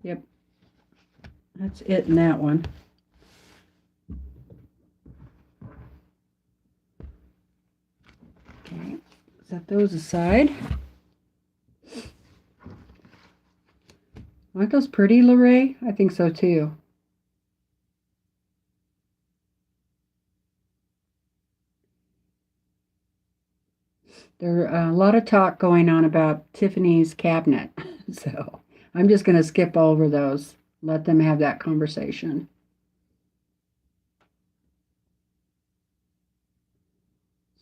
Yep. That's it in that one. Okay. Set those aside. Aren't those pretty, Lorraine? I think so too. There's a lot of talk going on about Tiffany's cabinet, so I'm just going to skip over those. Let them have that conversation.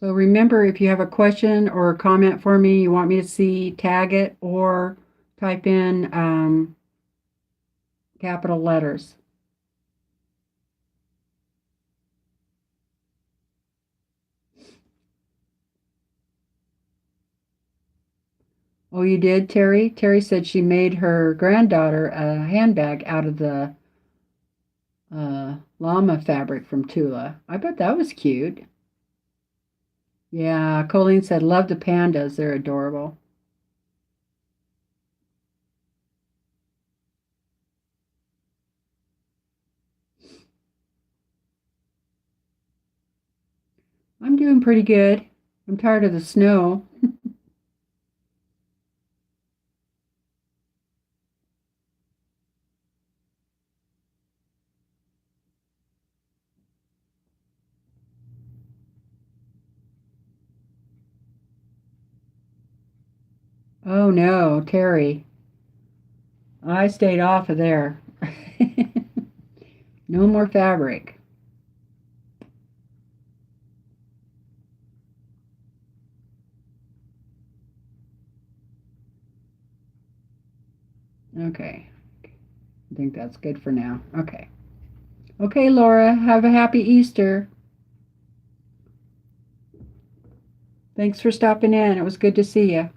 So remember, if you have a question or a comment for me, you want me to see, tag it or type in capital letters. Oh, you did, Terry? Terry said she made her granddaughter a handbag out of the llama fabric from Tula. I bet that was cute. Yeah, Colleen said, love the pandas. They're adorable. I'm doing pretty good. I'm tired of the snow. Oh no, Terry. I stayed off of there. No more fabric. Okay. I think that's good for now. Okay. Okay, Laura, have a happy Easter. Thanks for stopping in. It was good to see you.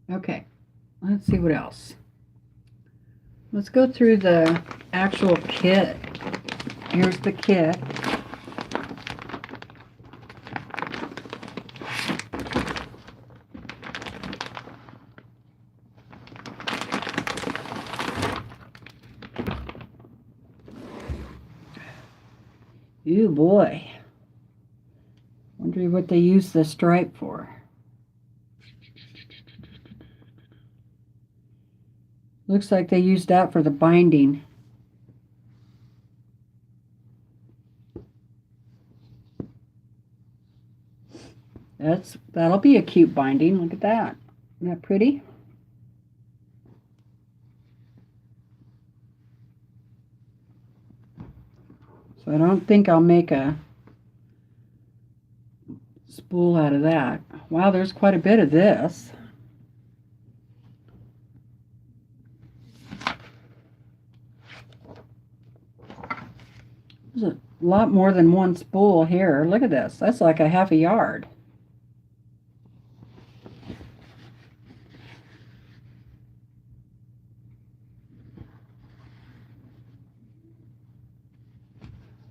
Okay, let's see what else. Let's go through the actual kit. Here's the kit. Ooh, boy. Wonder what they use the stripe for. Looks like they used that for the binding. That'll be a cute binding. Look at that. Isn't that pretty? So I don't think I'll make a spool out of that. Wow, there's quite a bit of this. There's a lot more than one spool here. Look at this. That's like a half a yard.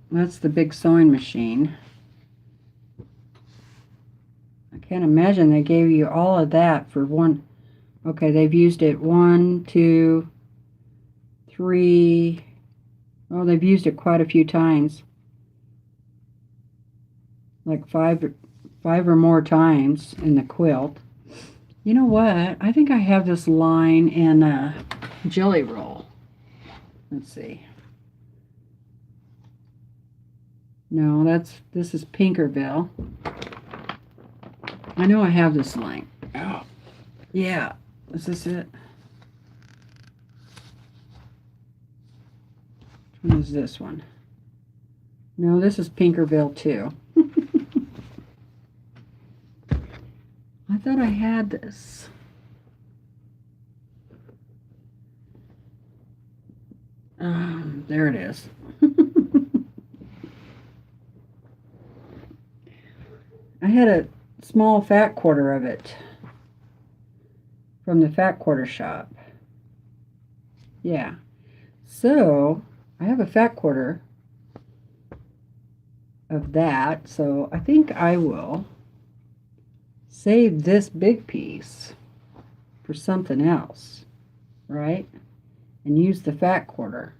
That's the big sewing machine. I can't imagine they gave you all of that for one. Okay, they've used it 1, 2, 3. Oh, they've used it quite a few times. Like five or more times in the quilt. You know what? I think I have this line in a jelly roll. Let's see. No, this is Pinkerville. I know I have this line. Oh, yeah. Is this it? Which one is this one? No, this is Pinkerville too. I thought I had this. There it is. I had a small fat quarter of it from the fat quarter shop. Yeah. So I have a fat quarter of that. So I think I will save this big piece for something else, right? And use the fat quarter.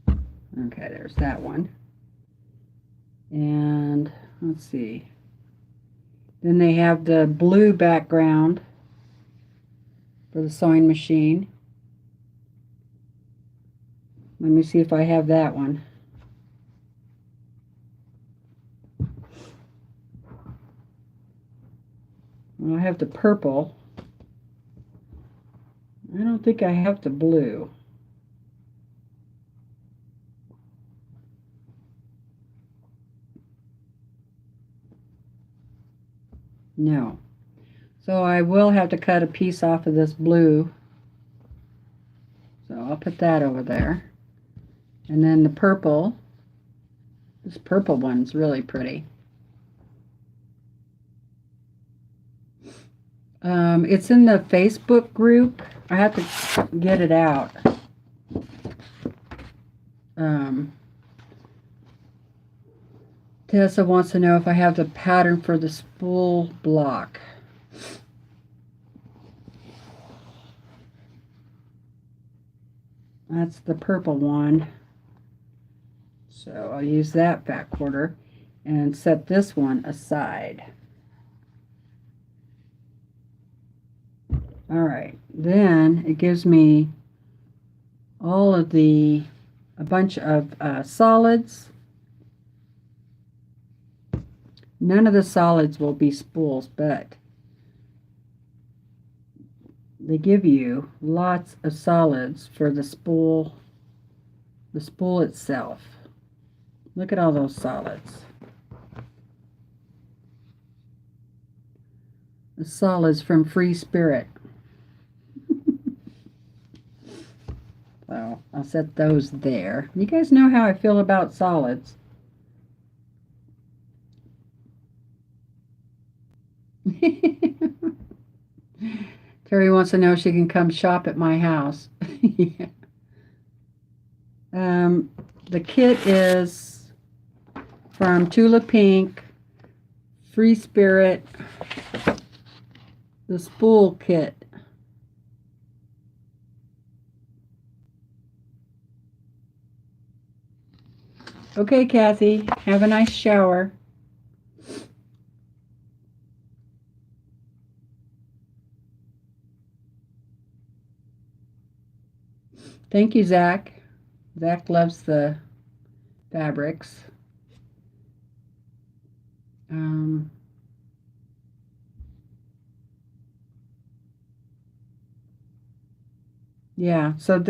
Okay, there's that one. And let's see. Then they have the blue background for the sewing machine. Let me see if I have that one. Well, I have the purple. I don't think I have the blue. No. So I will have to cut a piece off of this blue. So I'll put that over there. And then the purple. This purple one's really pretty. It's in the Facebook group. I have to get it out. Tessa wants to know if I have the pattern for the spool block. That's the purple one. So I'll use that back quarter and set this one aside. All right, then it gives me all of a bunch of solids. None of the solids will be spools, but they give you lots of solids for the spool itself. Look at all those solids. The solids from Free Spirit. So I'll set those there. You guys know how I feel about solids. Terry wants to know if she can come shop at my house. Yeah. The kit is from Tula Pink, Free Spirit, the spool kit. Okay, Kathy, have a nice shower. Thank you, Zach. Zach loves the fabrics. Yeah, so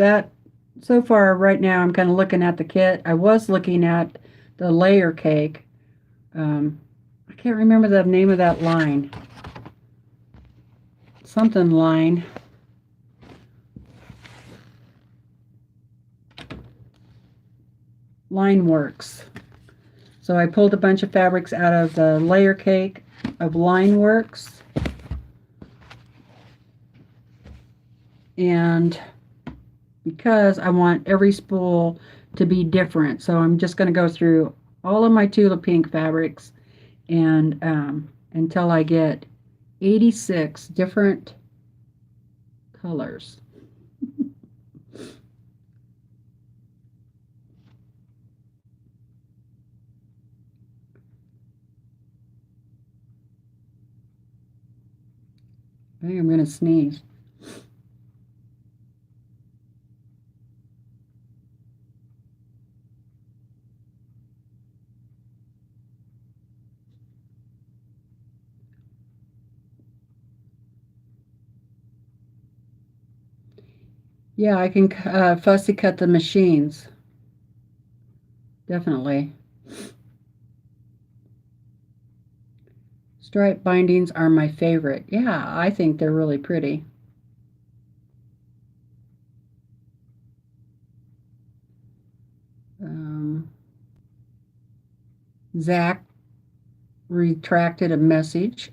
far right now I'm kind of looking at the kit. I was looking at the layer cake. I can't remember the name of that line. Something line. Line Works. So I pulled a bunch of fabrics out of the layer cake of Line Works. And because I want every spool to be different, so I'm just going to go through all of my Tula Pink fabrics and until I get 86 different colors. I think I'm going to sneeze. Yeah, I can fussy cut the machines. Definitely. Stripe bindings are my favorite. Yeah, I think they're really pretty. Zach retracted a message.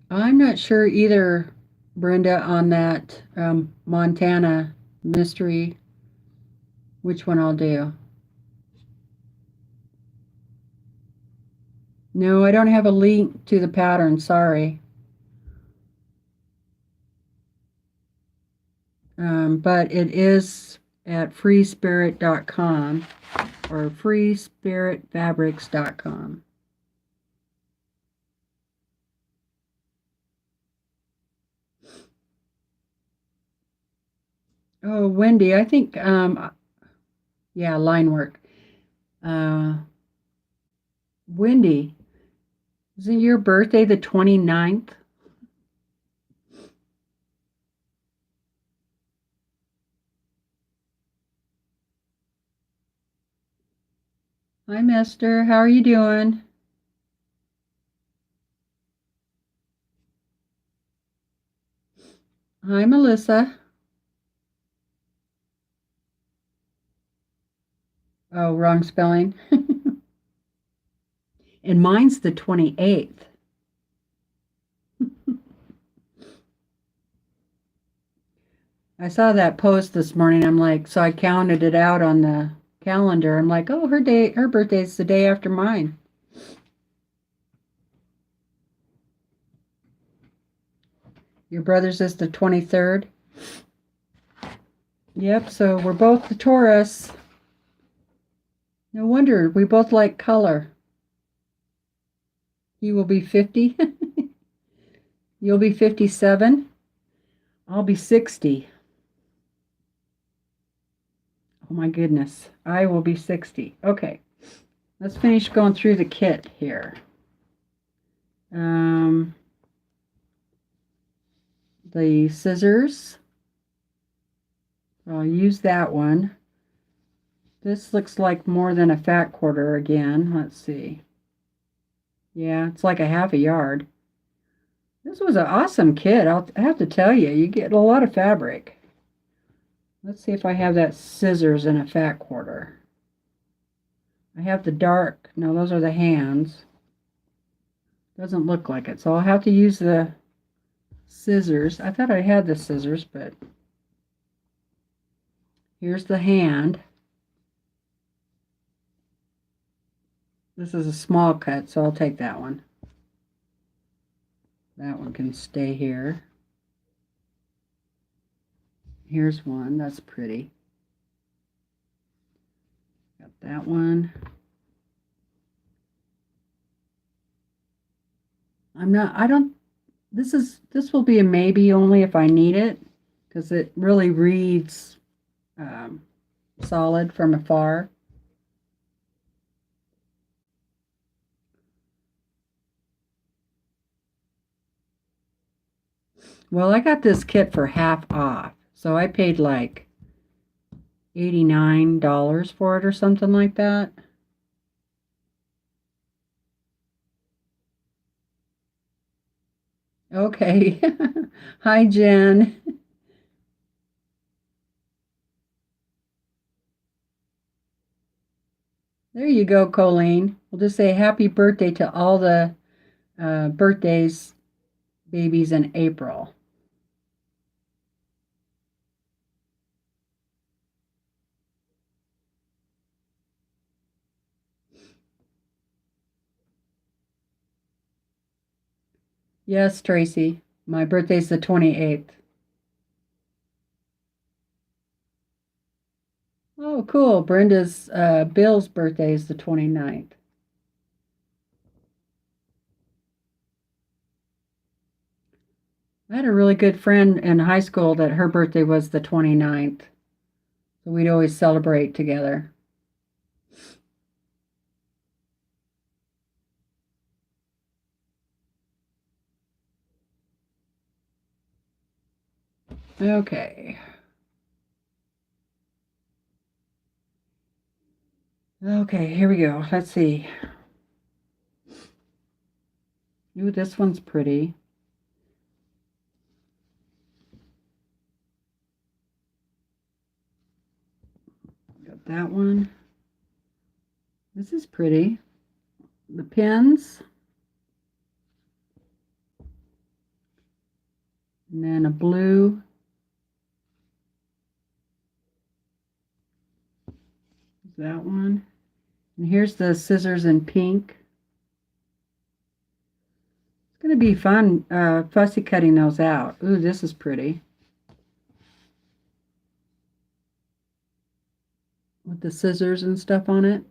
I'm not sure either, Brenda, on that Montana mystery, which one I'll do. No, I don't have a link to the pattern, sorry. But it is at freespirit.com or freespiritfabrics.com. Oh, Wendy, I think, yeah, line work. Wendy, isn't your birthday the 29th? Hi, mister. How are you doing? Hi, Melissa. Oh, wrong spelling. And mine's the 28th. I saw that post this morning. I'm like, so I counted it out on the calendar. I'm like, oh, her birthday's the day after mine. Your brother's is the 23rd. Yep, so we're both the Taurus. No wonder we both like color. He will be 50. You'll be 57. I'll be 60. Oh my goodness. I will be 60. Okay. Let's finish going through the kit here. The scissors. I'll use that one. This looks like more than a fat quarter again. Let's see. Yeah, it's like a half a yard. This was an awesome kit. I have to tell you, you get a lot of fabric. Let's see if I have that scissors in a fat quarter. I have the dark. No, those are the hands. Doesn't look like it. So I'll have to use the scissors. I thought I had the scissors, but here's the hand. This is a small cut, so I'll take that one. That one can stay here. Here's one. That's pretty. Got that one. This will be a maybe only if I need it, because it really reads solid from afar. Well, I got this kit for half off, so I paid like $89 for it or something like that. Okay. Hi, Jen. There you go, Colleen. We'll just say happy birthday to all the birthdays babies in April. Yes, Tracy. My birthday's the 28th. Oh, cool. Bill's birthday is the 29th. I had a really good friend in high school that her birthday was the 29th. So we'd always celebrate together. Okay. Okay, here we go. Let's see. Ooh, this one's pretty. Got that one. This is pretty. The pins. And then a blue. That one. And here's the scissors in pink. It's going to be fun fussy cutting those out. Ooh, this is pretty. With the scissors and stuff on it.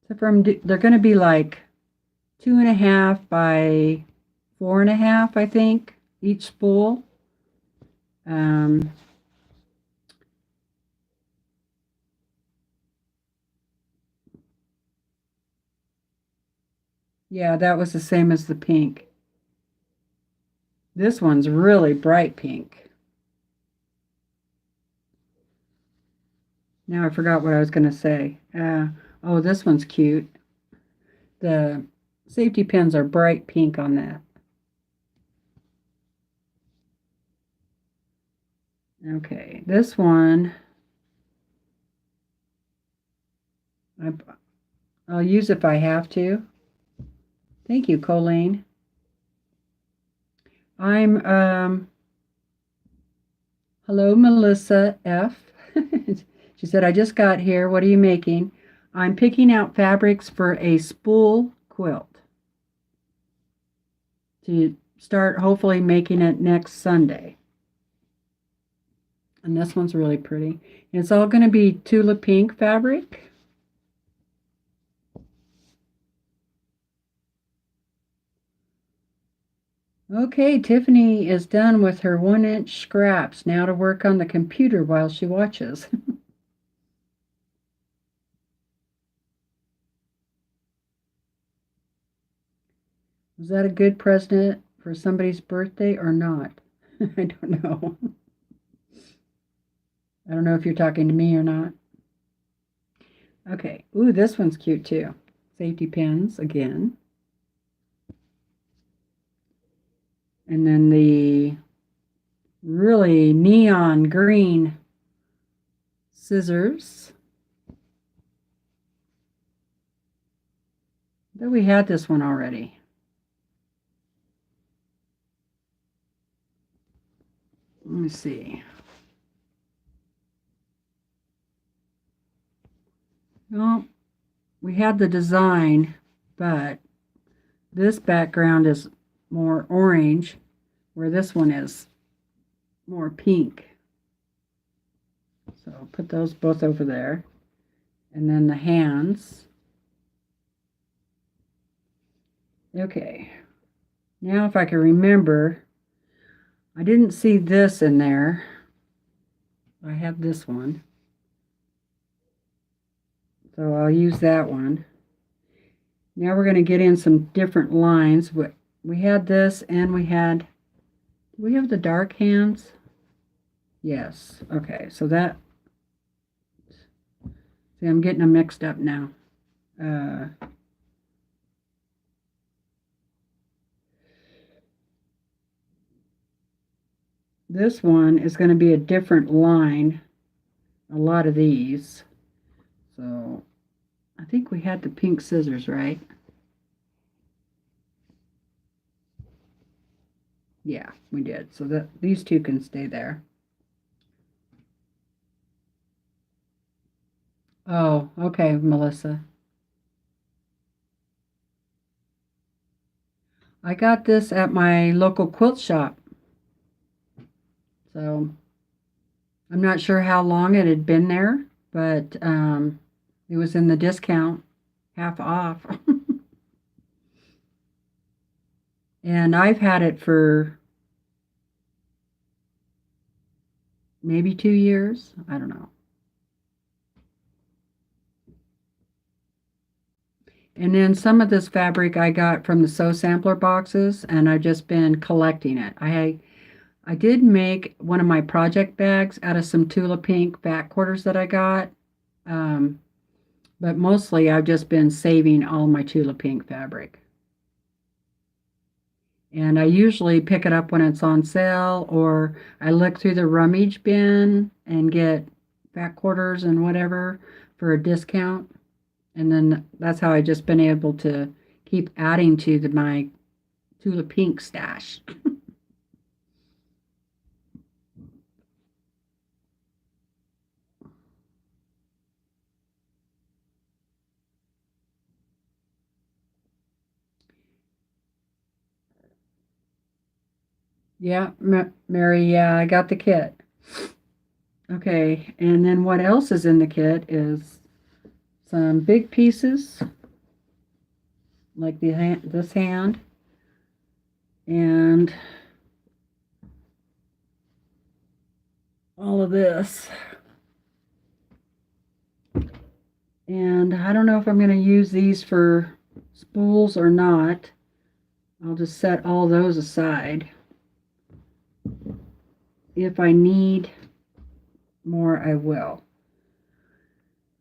Except for they're going to be like 2.5 by 4.5, I think, each spool. Yeah, that was the same as the pink. This one's really bright pink. Now I forgot what I was going to say. Oh, this one's cute. The safety pins are bright pink on that. Okay, this one I'll use if I have to. Thank you, Colleen. I'm hello, Melissa F. She said, I just got here. What are you making? I'm picking out fabrics for a spool quilt to start hopefully making it next Sunday. And this one's really pretty. And it's all going to be tulip pink fabric. Okay, Tiffany is done with her 1-inch scraps. Now to work on the computer while she watches. Was that a good present for somebody's birthday or not? I don't know. I don't know if you're talking to me or not. Okay. Ooh, this one's cute too. Safety pins again. And then the really neon green scissors. Though we had this one already. Let me see. Well, we had the design, but this background is more orange, where this one is more pink. So I'll put those both over there. And then the hands. Okay. Now if I can remember, I didn't see this in there. I have this one. So I'll use that one. Now we're going to get in some different lines. We had this and we have the dark hands? Yes. Okay, so that, see, I'm getting them mixed up now. This one is going to be a different line, a lot of these. So I think we had the pink scissors, right? Yeah, we did. So that these two can stay there. Oh, okay, Melissa. I got this at my local quilt shop. So I'm not sure how long it had been there, but it was in the discount, half off. And I've had it for maybe 2 years. I don't know. And then some of this fabric I got from the sew sampler boxes, and I've just been collecting it. I did make one of my project bags out of some Tula Pink back quarters that I got. But mostly I've just been saving all my Tula Pink fabric. And I usually pick it up when it's on sale, or I look through the rummage bin and get back quarters and whatever for a discount. And then that's how I've just been able to keep adding to my Tula Pink stash. Yeah, Mary, yeah, I got the kit. Okay, and then what else is in the kit is some big pieces, like this hand, and all of this. And I don't know if I'm going to use these for spools or not. I'll just set all those aside. If I need more, I will.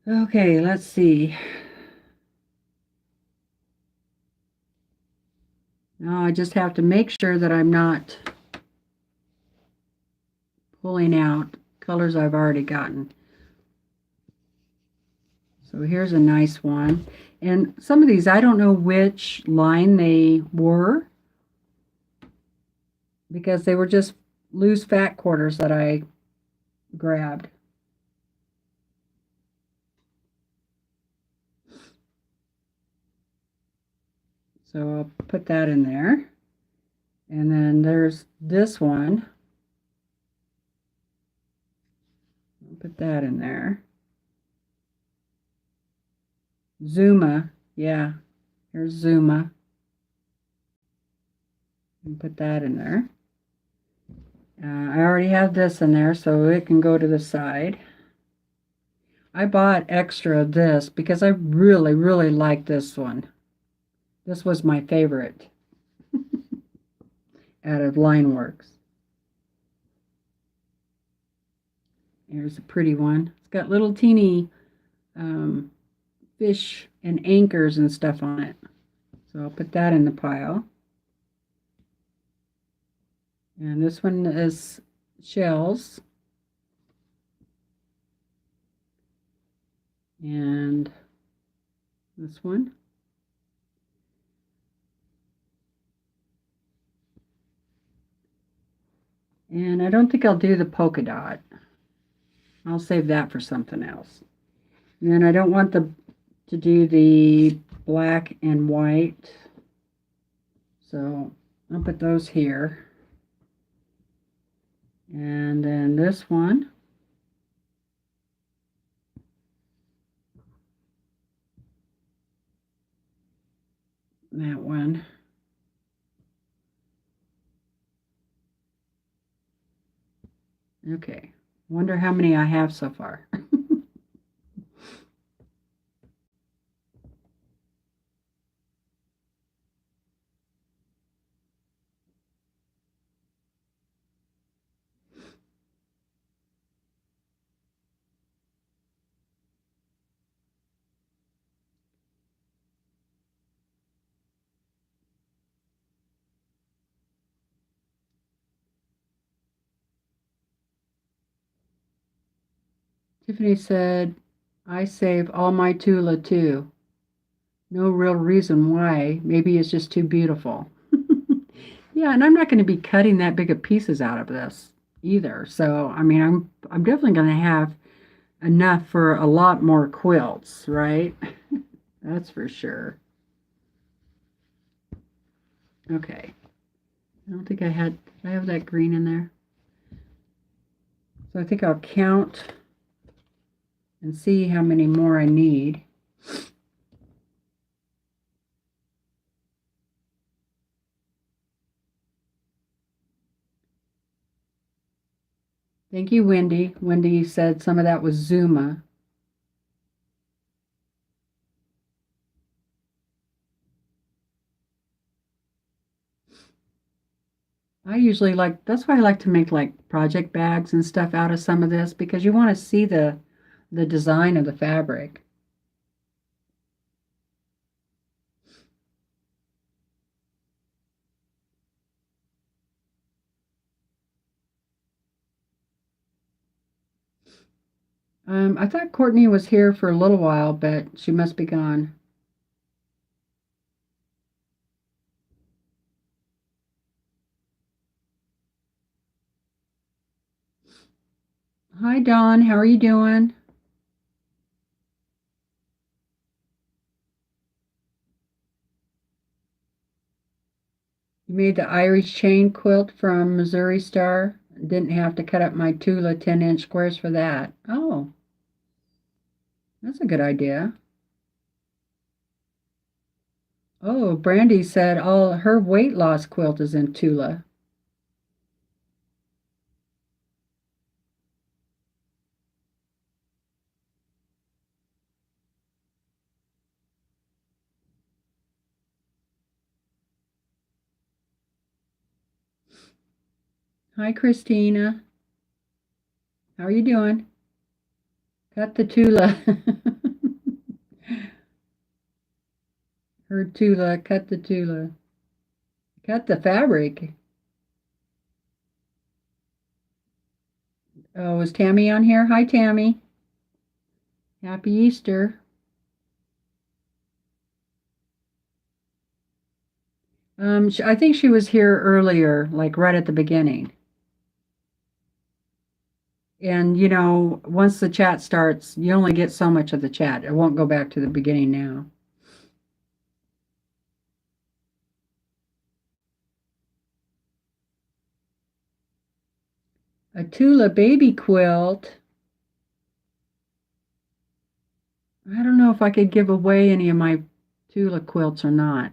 Okay, let's see. Now I just have to make sure that I'm not pulling out colors I've already gotten. So here's a nice one. And some of these, I don't know which line they were, because they were just loose fat quarters that I grabbed. So I'll put that in there. And then there's this one. I'll put that in there. Zuma. Yeah, here's Zuma. And put that in there. I already have this in there, so it can go to the side. I bought extra of this because I really, really like this one. This was my favorite out of Lineworks. Here's a pretty one. It's got little teeny fish and anchors and stuff on it. So I'll put that in the pile. And this one is shells. And this one. And I don't think I'll do the polka dot. I'll save that for something else. And then I don't want to do the black and white. So I'll put those here. And then this one. That one. Okay. Wonder how many I have so far. Tiffany said, I save all my Tula too. No real reason why. Maybe it's just too beautiful. Yeah, and I'm not going to be cutting that big of pieces out of this either. So, I mean, I'm definitely going to have enough for a lot more quilts, right? That's for sure. Okay. I don't think I had, did I have that green in there? So I think I'll count and see how many more I need. Thank you, Wendy. Wendy said some of that was Zuma. I usually like, that's why I like to make like project bags and stuff out of some of this, because you want to see the design of the fabric. I thought Courtney was here for a little while, but she must be gone. Hi, Dawn. How are you doing? You made the Irish chain quilt from Missouri Star. Didn't have to cut up my Tula 10-inch squares for that. Oh, that's a good idea. Oh, Brandy said all her weight loss quilt is in Tula. Hi, Christina. How are you doing? Cut the Tula. Her Tula, cut the Tula. Cut the fabric. Oh, is Tammy on here? Hi, Tammy. Happy Easter. I think she was here earlier, like right at the beginning. And, you know, once the chat starts, you only get so much of the chat. It won't go back to the beginning now. A Tula baby quilt. I don't know if I could give away any of my Tula quilts or not.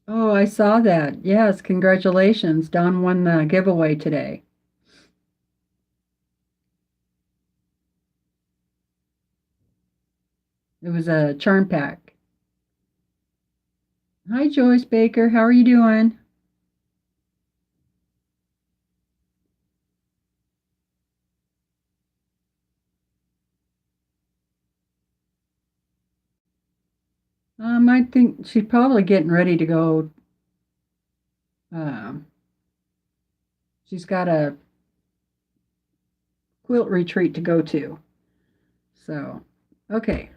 Oh, I saw that. Yes, congratulations. Don won the giveaway today. It was a charm pack. Hi, Joyce Baker. How are you doing? I think she's probably getting ready to go. She's got a quilt retreat to go to. So, okay.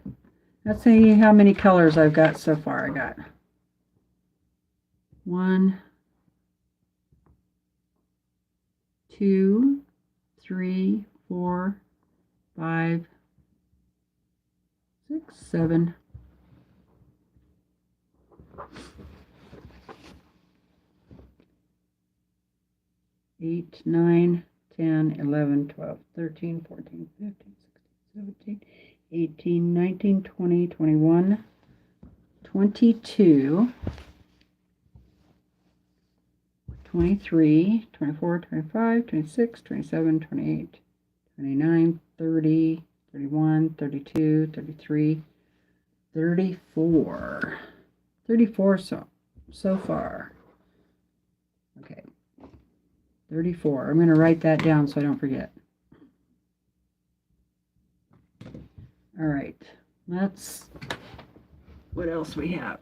Let's see how many colors I've got so far. I got 1, 2, 3, 4, 5, 6, 7. 8, 9, 10, 11, 12, 13, 14, 15, 16, 17, 18, 19, 20, 21, 22, 23, 24, 25, 26, 27, 28, 29, 30, 31, 32, 33, 34. 34 so far. Okay. 34. I'm going to write that down so I don't forget. All right. What else we have?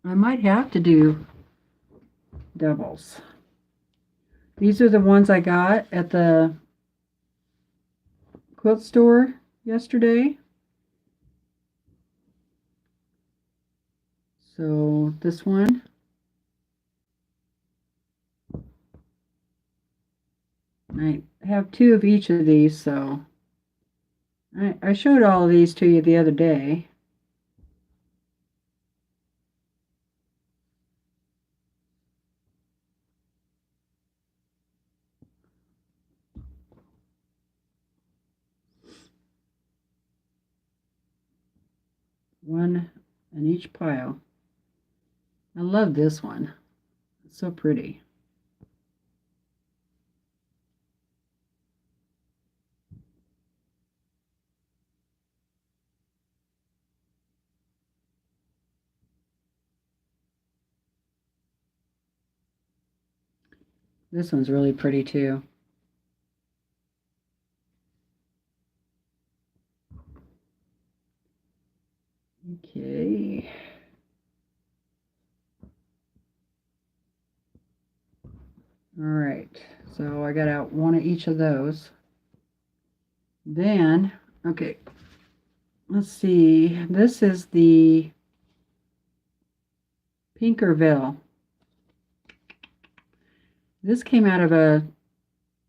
I might have to do doubles. These are the ones I got at the quilt store yesterday. So this one. I have 2 of each of these, so I showed all of these to you the other day. One in each pile. I love this one. It's so pretty. This one's really pretty too. Okay. All right. So I got out one of each of those. Then, okay. Let's see. This is the Pinkerville. This came out of a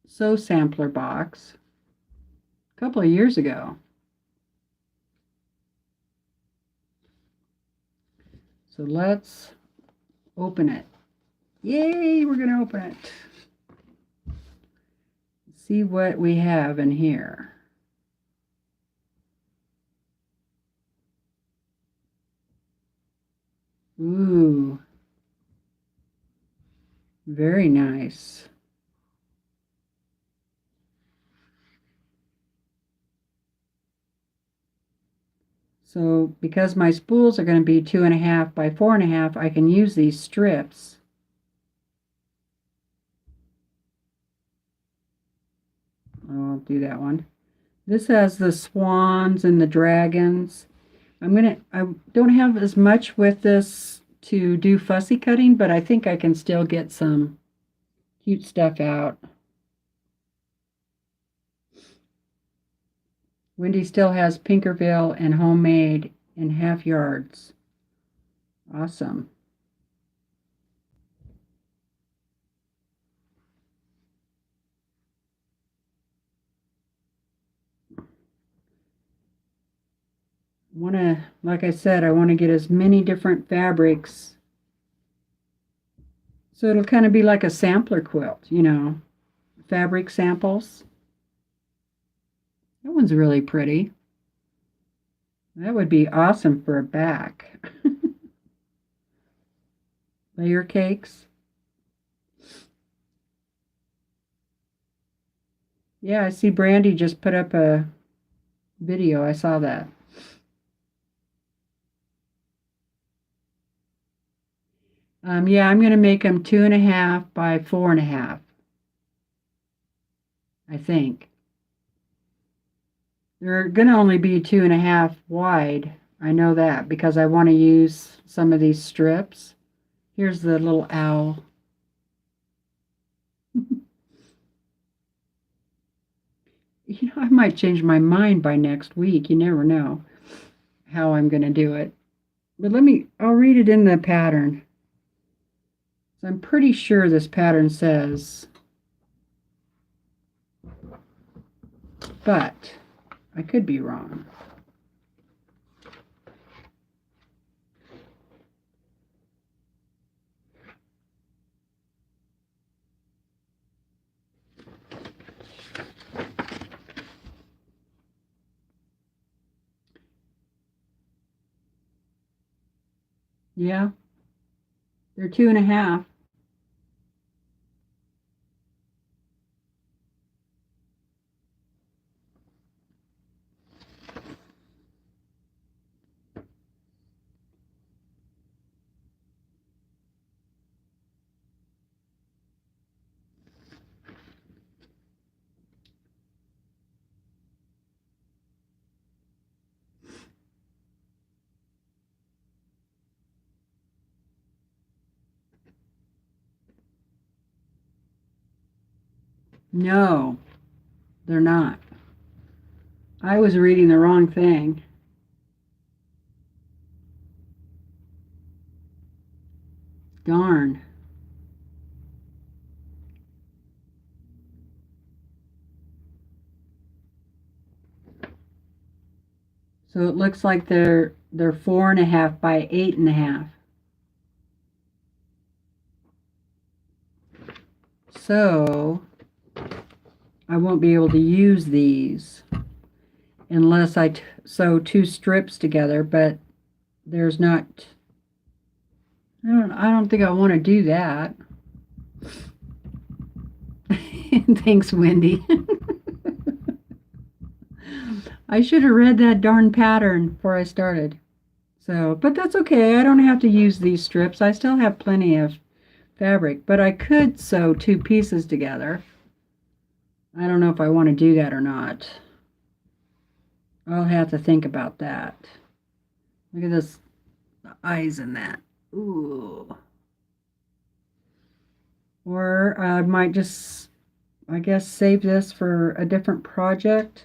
Sew Sampler box a couple of years ago. So let's open it. Yay, we're going to open it. See what we have in here. Ooh. Very nice. So because my spools are going to be 2.5 by 4.5, I can use these strips. I'll do that one. This has the swans and the dragons. I don't have as much with this to do fussy cutting, but I think I can still get some cute stuff out. Wendy still has Pinkerville and homemade in half yards. Awesome. Like I said, I want to get as many different fabrics. So it'll kind of be like a sampler quilt, fabric samples. That one's really pretty. That would be awesome for a back. Layer cakes. Yeah, I see Brandy just put up a video. I saw that. Yeah, I'm going to make them 2.5 by 4.5. I think. They're going to only be 2.5 wide. I know that because I want to use some of these strips. Here's the little owl. I might change my mind by next week. You never know how I'm going to do it. But I'll read it in the pattern. So I'm pretty sure this pattern says, but I could be wrong. Yeah, they're 2.5. No, they're not. I was reading the wrong thing. Darn. So it looks like they're 4.5 by 8.5. So I won't be able to use these unless I sew 2 strips together, but there's not. I don't think I want to do that. Thanks, Wendy. I should have read that darn pattern before I started. So, but that's okay. I don't have to use these strips. I still have plenty of fabric, but I could sew 2 pieces together. I don't know if I want to do that or not. I'll have to think about that. Look at this eyes in that. Ooh. Or I might just, I guess, save this for a different project.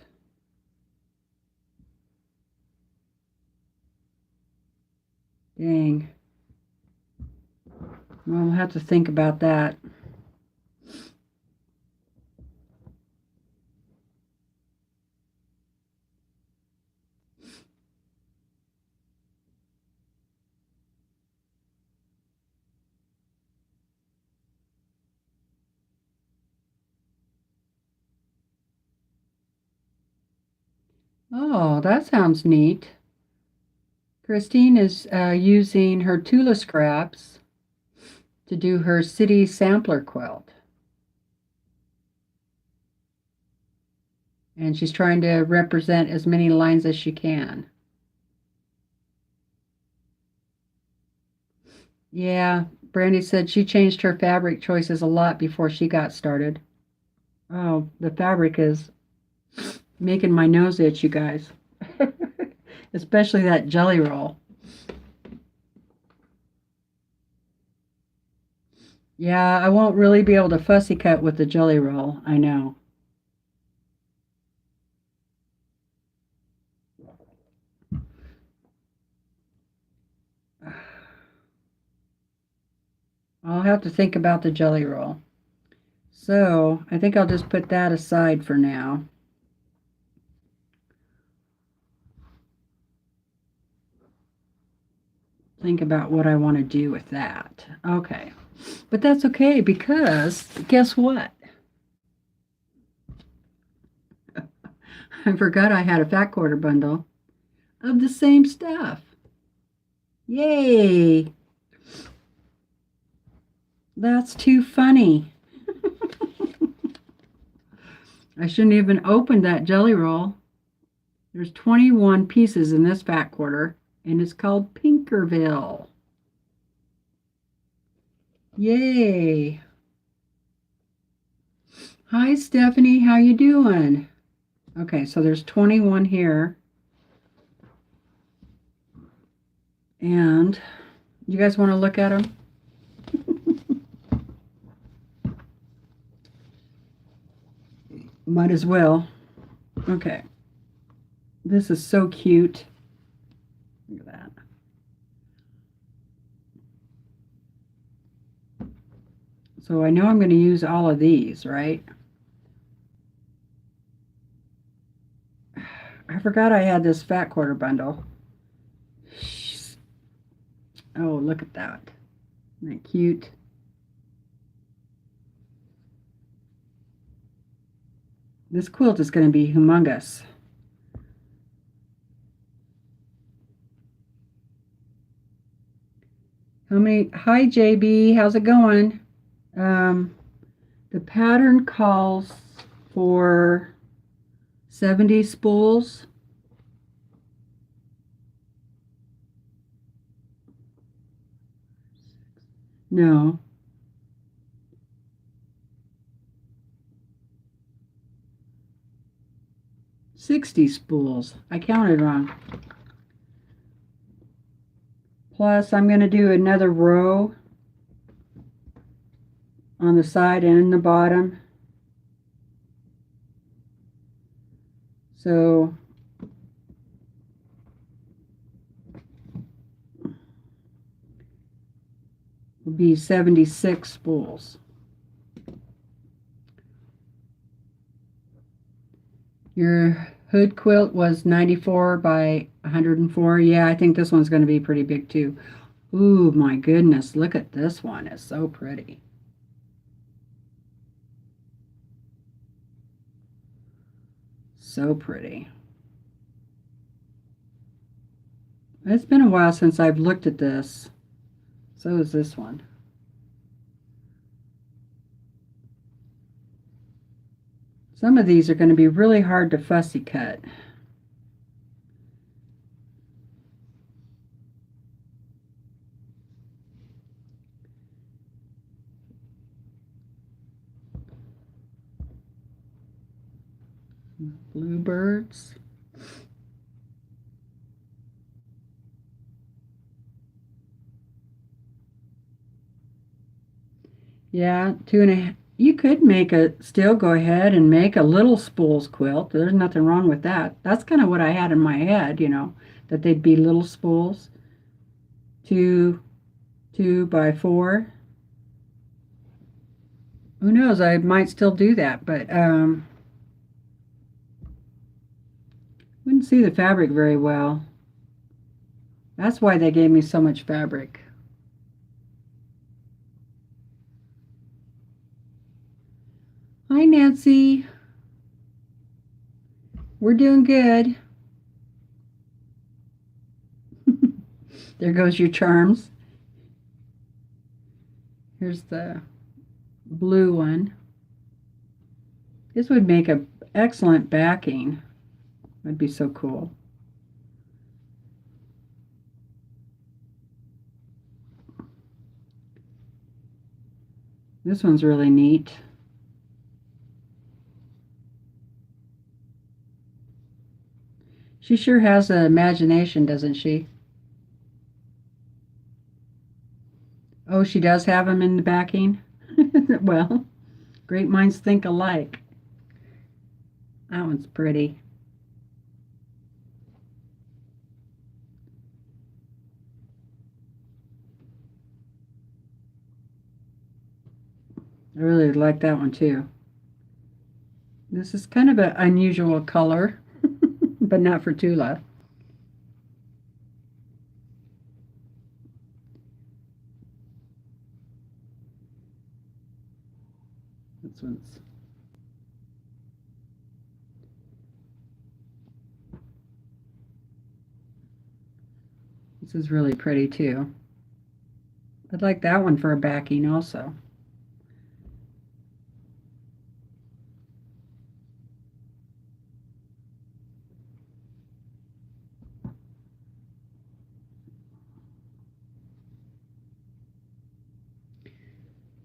Dang. Well, I'll have to think about that. Oh, that sounds neat. Christine is using her Tula scraps to do her city sampler quilt. And she's trying to represent as many lines as she can. Yeah, Brandy said she changed her fabric choices a lot before she got started. Oh, the fabric is making my nose itch, you guys. Especially that jelly roll. Yeah, I won't really be able to fussy cut with the jelly roll, I know. I'll have to think about the jelly roll. So I think I'll just put that aside for now. Think about what I want to do with that. Okay. But that's okay because guess what? I forgot I had a fat quarter bundle of the same stuff. Yay! That's too funny. I shouldn't even open that jelly roll. There's 21 pieces in this fat quarter, and it's called Pinkerville. Yay! Hi, Stephanie. How you doing? Okay, so there's 21 here. And you guys want to look at them? Might as well. Okay. This is so cute. Look at that. So I know I'm going to use all of these, right? I forgot I had this fat quarter bundle. Oh, look at that. Isn't that cute? This quilt is going to be humongous. Hi, JB. How's it going? The pattern calls for 70 spools. No. 60 spools. I counted wrong. Plus, I'm going to do another row on the side and the bottom. So will be 76 spools. Your hood quilt was 94 by 104. Yeah, I think this one's going to be pretty big too. Ooh, my goodness, look at this one. It's so pretty. So pretty. It's been a while since I've looked at this. So is this one. Some of these are going to be really hard to fussy cut. Bluebirds. Yeah, 2.5. You could still go ahead and make a little spools quilt. There's nothing wrong with that. That's kind of what I had in my head, that they'd be little spools. 2 by 4. Who knows? I might still do that, but wouldn't see the fabric very well. That's why they gave me so much fabric. Hi, Nancy. We're doing good. There goes your charms. Here's the blue one. This would make an excellent backing. That'd be so cool. This one's really neat. She sure has an imagination, doesn't she? Oh, she does have them in the backing? Well, great minds think alike. That one's pretty. I really like that one too. This is kind of an unusual color, but not for Tula. This one's This is really pretty too. I'd like that one for a backing also.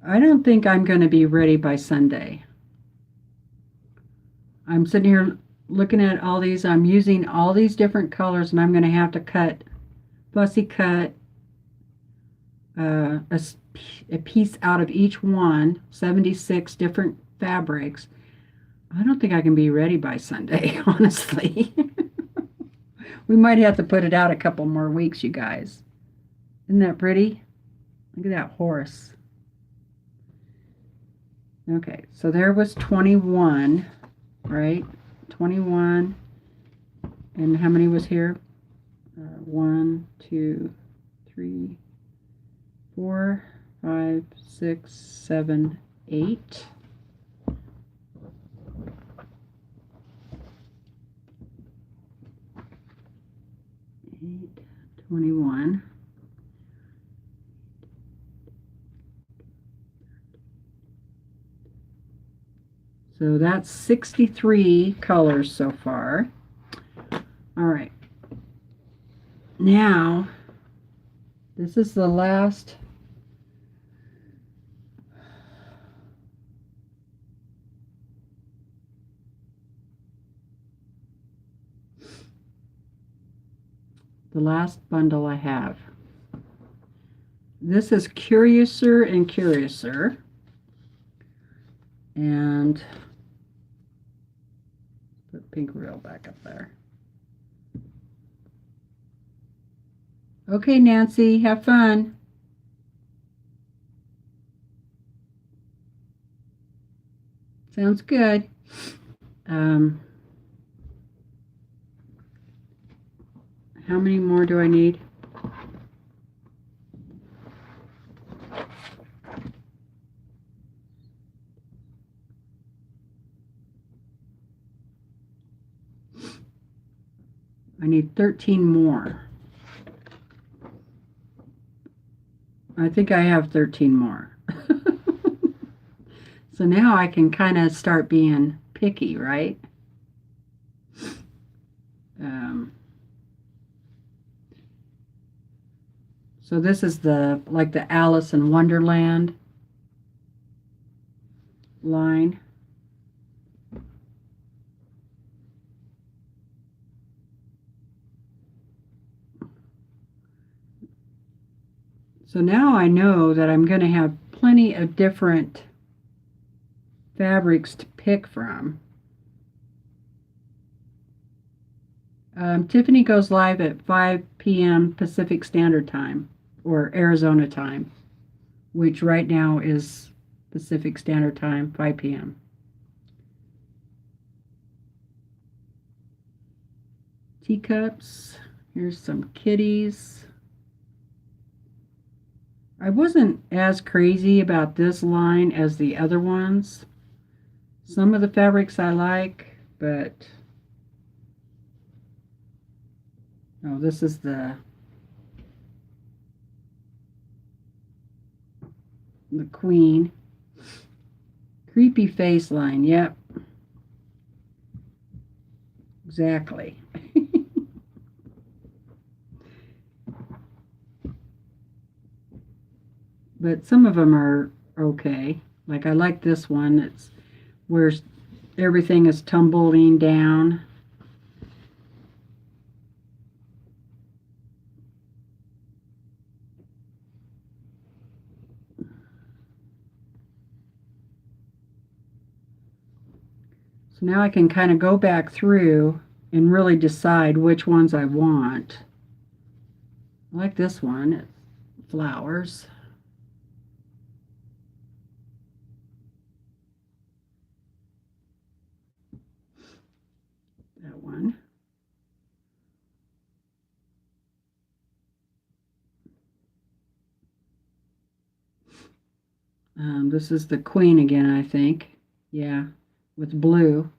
I don't think I'm going to be ready by Sunday. I'm sitting here looking at all these. I'm using all these different colors, and I'm going to have to fussy cut a piece out of each one, 76 different fabrics. I don't think I can be ready by Sunday, honestly. We might have to put it out a couple more weeks, you guys. Isn't that pretty? Look at that horse. Okay, so there was 21, right? 21. And how many was here? 1, 2, 3, 4, 5, 6, 7, 8. 21. So that's 63 colors so far. All right. Now, this is the last bundle I have. This is Curiouser and Curiouser. And put pink reel back up there. Okay, Nancy, have fun. Sounds good. How many more do I need? I need 13 more. I think I have 13 more. So now I can kind of start being picky, right? So this is like the Alice in Wonderland line. So now I know that I'm going to have plenty of different fabrics to pick from. Tiffany goes live at 5 p.m. Pacific Standard Time, or Arizona time, which right now is Pacific Standard Time, 5 p.m. Teacups. Here's some kitties. I wasn't as crazy about this line as the other ones. Some of the fabrics I like, but oh, this is the Queen. Creepy face line, yep. Exactly. But some of them are okay. Like I like this one. It's where everything is tumbling down. So now I can kind of go back through and really decide which ones I want. I like this one. It's flowers. That one. This is the queen again, I think. Yeah, with blue.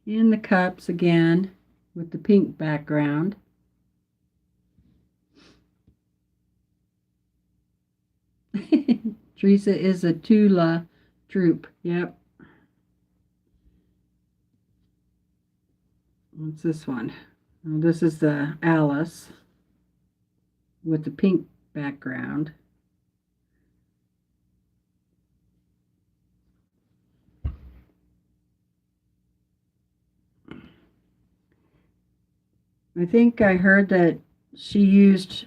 And the cups again with the pink background. Teresa is a Tula troop. Yep. What's this one? Oh, this is the Alice with the pink background. I think I heard that she used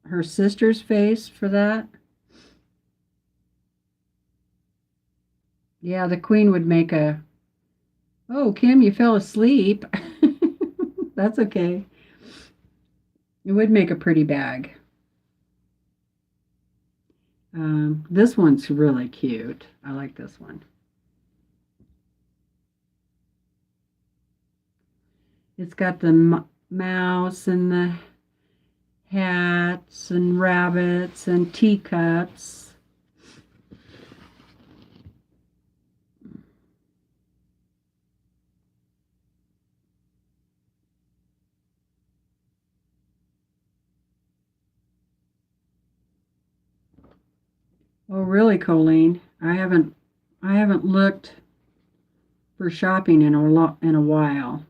her sister's face for that. Yeah, the queen would make a, oh, Kim, you fell asleep. That's okay. It would make a pretty bag. This one's really cute. I like this one. It's got the mouse and the hats and rabbits and teacups. Oh, really, Colleen? I haven't looked for shopping in a while.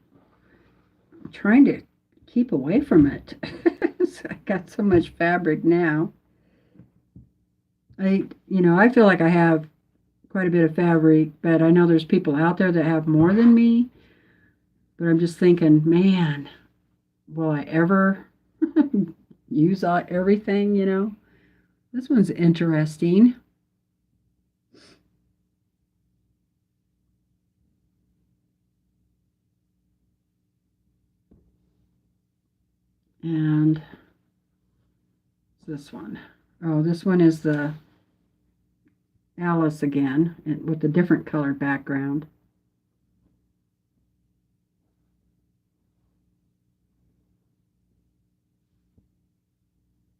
I'm trying to keep away from it. I got so much fabric now. I feel like I have quite a bit of fabric, but I know there's people out there that have more than me. But I'm just thinking, man, will I ever use everything? This one's interesting. And this one. Oh, this one is the Alice again with a different color background.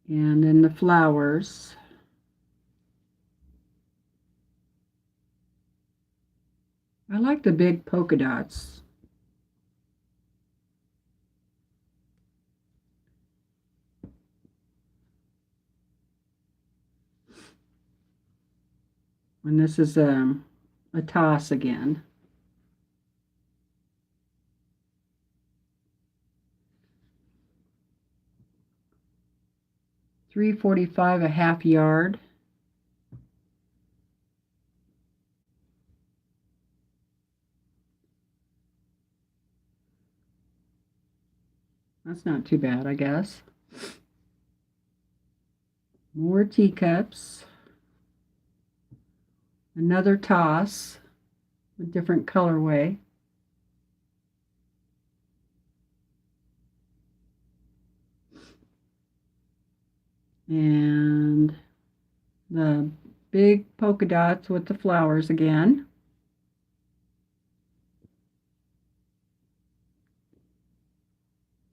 And then the flowers. I like the big polka dots. And this is a toss again. $3.45 a half yard. That's not too bad, I guess. More teacups. Another toss, a different colorway. And the big polka dots with the flowers again.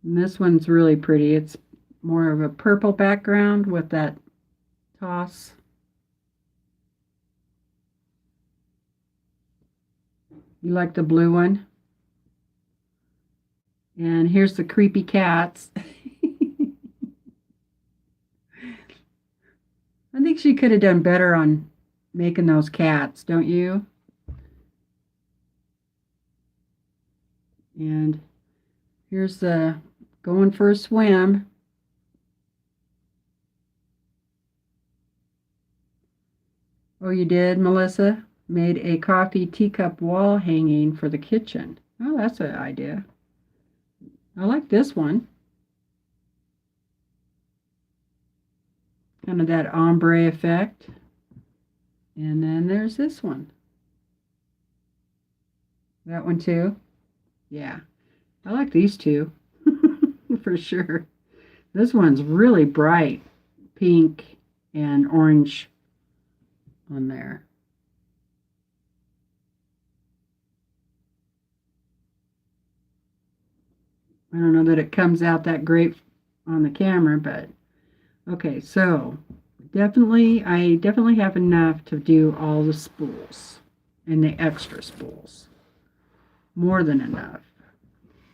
And this one's really pretty. It's more of a purple background with that toss. You like the blue one? And here's the creepy cats. I think she could have done better on making those cats, don't you? Here's the going for a swim. Oh, you did, Melissa? Made a coffee teacup wall hanging for the kitchen. Oh, that's an idea. I like this one. Kind of that ombre effect. And then there's this one. That one too. Yeah. I like these two for sure. This one's really bright pink and orange on there. I don't know that it comes out that great on the camera, but okay, so I definitely have enough to do all the spools and the extra spools. More than enough.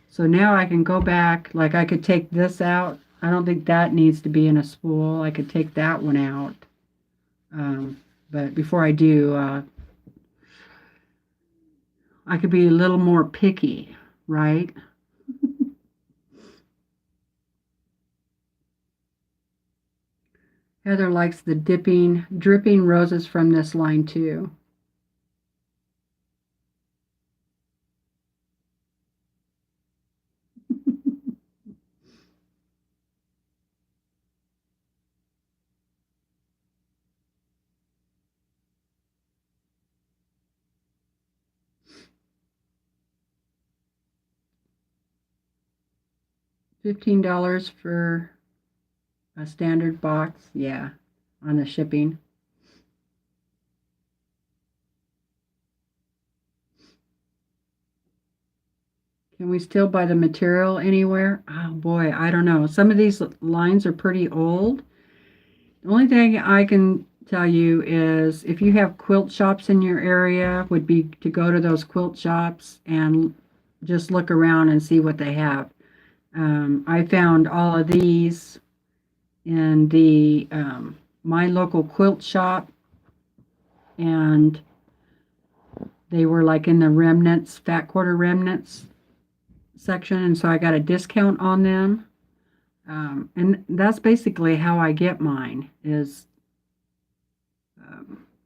So now I can go back, like I could take this out. I don't think that needs to be in a spool. I could take that one out. But before I do, I could be a little more picky, right? Heather likes the dripping roses from this line too. $15 for a standard box, yeah, on the shipping. Can we still buy the material anywhere? Oh boy, I don't know. Some of these lines are pretty old. The only thing I can tell you is if you have quilt shops in your area, would be to go to those quilt shops and just look around and see what they have. I found all of these in the my local quilt shop, and they were like in the remnants, fat quarter remnants section, and so I got a discount on them. And that's basically how I get mine is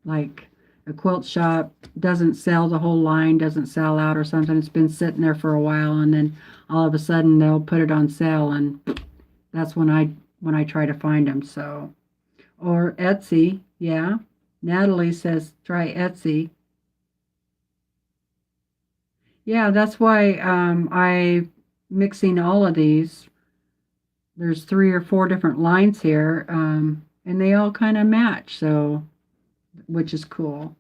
like a quilt shop doesn't sell the whole line, doesn't sell out or something. It's been sitting there for a while, and then all of a sudden they'll put it on sale, and that's when I try to find them. So, or Etsy, yeah. Natalie says try Etsy. Yeah, that's why I mixing all of these. There's 3 or 4 different lines here, and they all kind of match, so which is cool.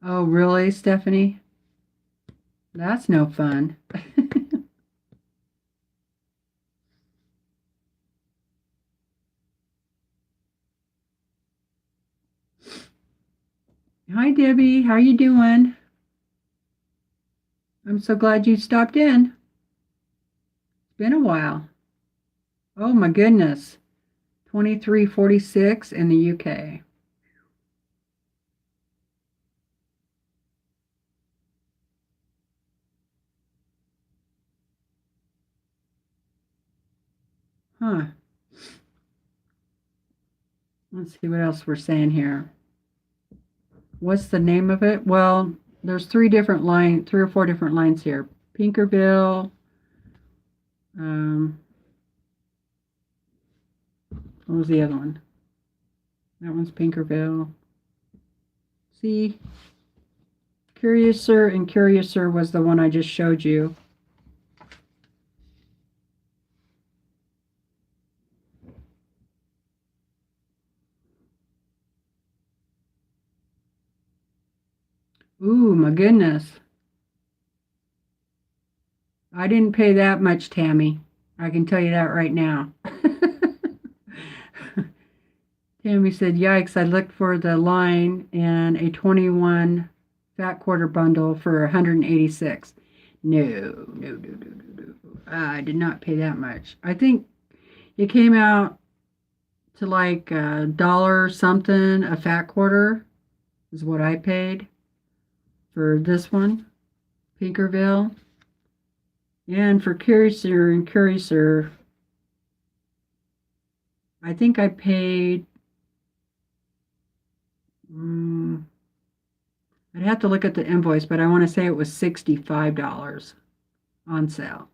Oh, really, Stephanie? That's no fun. Hi, Debbie. How you doing? I'm so glad you stopped in. It's been a while. Oh my goodness. 2346 in the UK. Huh. Let's see what else we're saying here. What's the name of it? Well, there's 3 or 4 different lines here. Pinkerville. Um, what was the other one? That one's Pinkerville. See, Curiouser and Curiouser was the one I just showed you. Ooh, my goodness. I didn't pay that much, Tammy. I can tell you that right now. Tammy said, yikes, I looked for the line and a 21 fat quarter bundle for 186. No. I did not pay that much. I think it came out to like a dollar something a fat quarter is what I paid for this one. Pinkerville. And for Curiouser and Curiouser, I think I paid, I'd have to look at the invoice, but I want to say it was $65 on sale.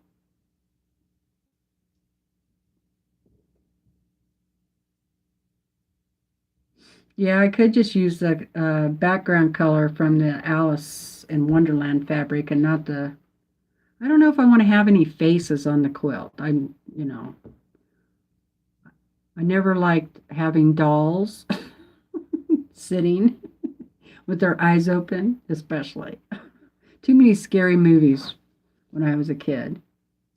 Yeah, I could just use the background color from the Alice in Wonderland fabric and not the, I don't know if I want to have any faces on the quilt. I never liked having dolls sitting with their eyes open, especially. Too many scary movies when I was a kid.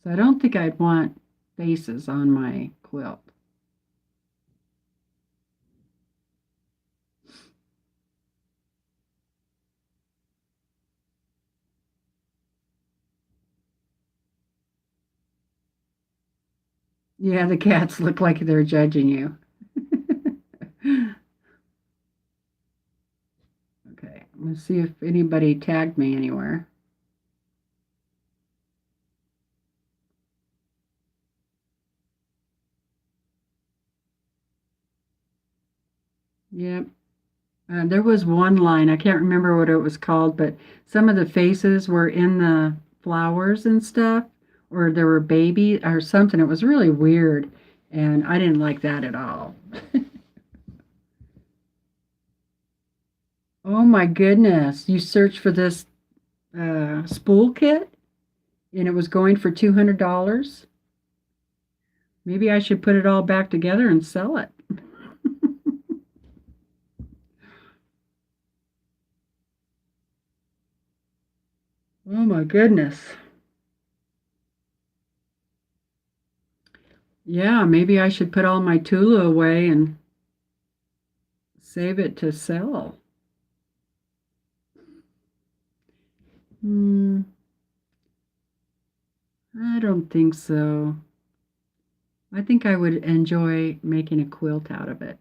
So I don't think I'd want faces on my quilt. Yeah, the cats look like they're judging you. Okay, let's see if anybody tagged me anywhere. Yep. There was one line, I can't remember what it was called, but some of the faces were in the flowers and stuff, or there were baby or something. It was really weird, and I didn't like that at all. Oh my goodness. You searched for this spool kit and it was going for $200. Maybe I should put it all back together and sell it. Oh my goodness. Yeah, maybe I should put all my Tula away and save it to sell. I don't think so. I think I would enjoy making a quilt out of it.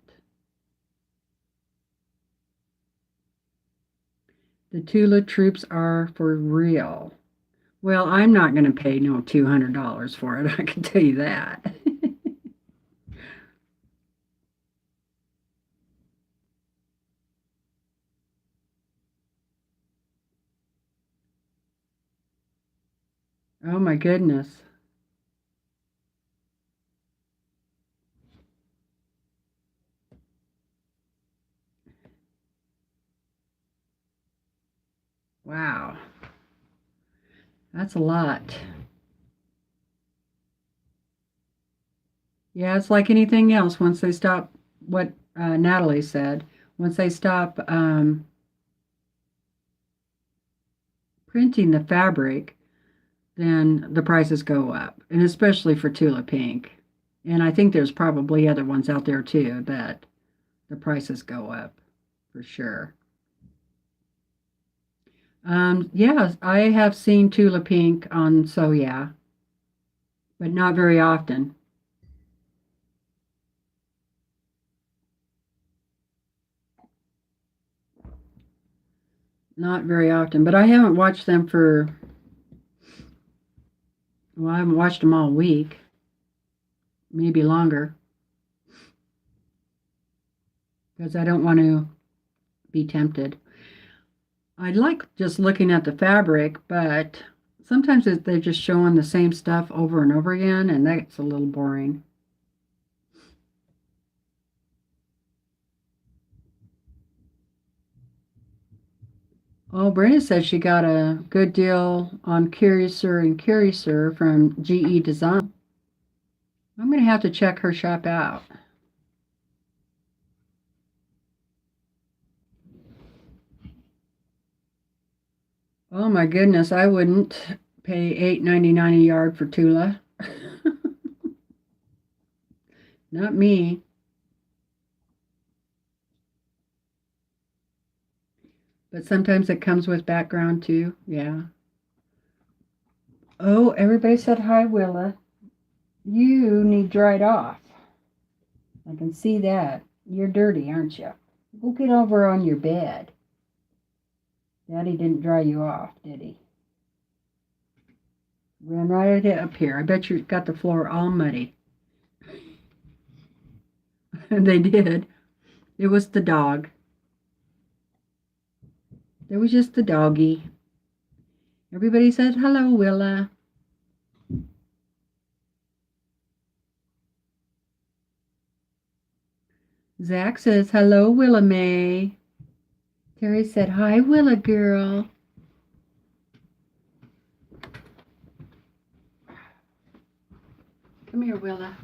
The Tula troops are for real. Well, I'm not going to pay no $200 for it, I can tell you that. Oh my goodness. Wow. That's a lot. Yeah, it's like anything else. Once they stop, what Natalie said, once they stop printing the fabric, then the prices go up, and especially for Tula Pink. And I think there's probably other ones out there too that the prices go up for sure. Yeah, I have seen Tula Pink on So Yeah, but not very often. Not very often, but I haven't watched them for, well, I haven't watched them all week, maybe longer, because I don't want to be tempted. I like just looking at the fabric, but sometimes they're just showing the same stuff over and over again, and that's a little boring. Oh, Brenda said she got a good deal on Curiouser and Curiouser from GE Design. I'm going to have to check her shop out. Oh my goodness, I wouldn't pay $8.99 a yard for Tula. Not me. But sometimes it comes with background too. Yeah. Oh, everybody said hi, Willa. You need dried off. I can see that. You're dirty, aren't you? Go get over on your bed. Daddy didn't dry you off, did he? Ran right up here. I bet you got the floor all muddy. And they did. It was the dog. It was just the doggy. Everybody said, hello, Willa. Zach says, hello, Willa May. Terry said, hi, Willa girl. Come here, Willa.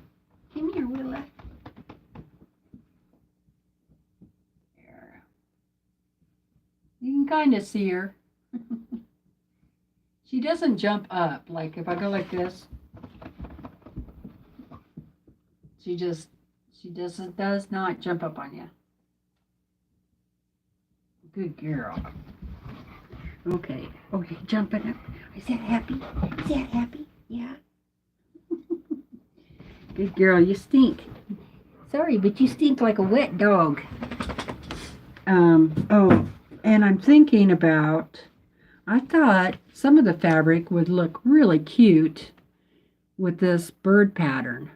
Come here, Willa. There. You can kind of see her. She doesn't jump up. Like if I go like this, she does not jump up on you. Good girl. Okay. Okay, jumping up. Is that happy? Is that happy? Yeah. Good girl, you stink. Sorry, but you stink like a wet dog. Oh, and I'm thinking about, I thought some of the fabric would look really cute with this bird pattern.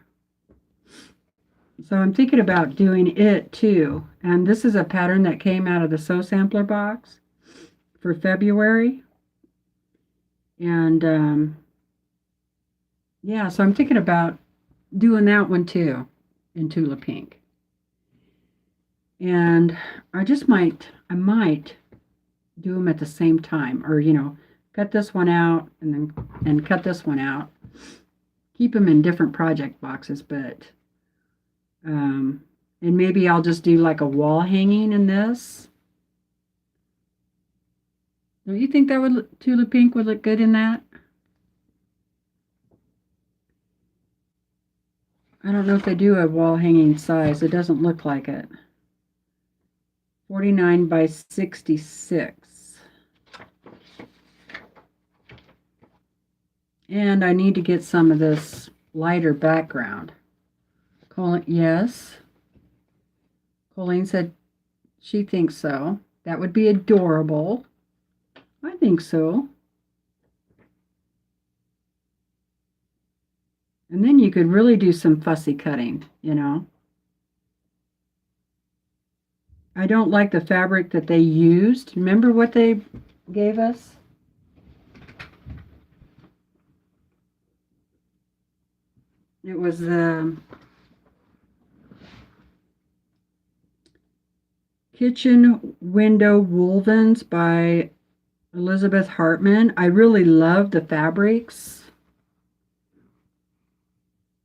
So I'm thinking about doing it too. And this is a pattern that came out of the Sew Sampler box for February. And yeah, so I'm thinking about doing that one too in Tula Pink. And I might do them at the same time, or cut this one out and cut this one out. Keep them in different project boxes, but and maybe I'll just do like a wall hanging in this. Don't you think that would Tula Pink would look good in that? I don't know if they do a wall hanging size. It doesn't look like it. 49 by 66. And I need to get some of this lighter background. Yes. Colleen said she thinks so. That would be adorable. I think so. And then you could really do some fussy cutting, I don't like the fabric that they used. Remember what they gave us? It was Kitchen Window Woovens by Elizabeth Hartman. I really love the fabrics.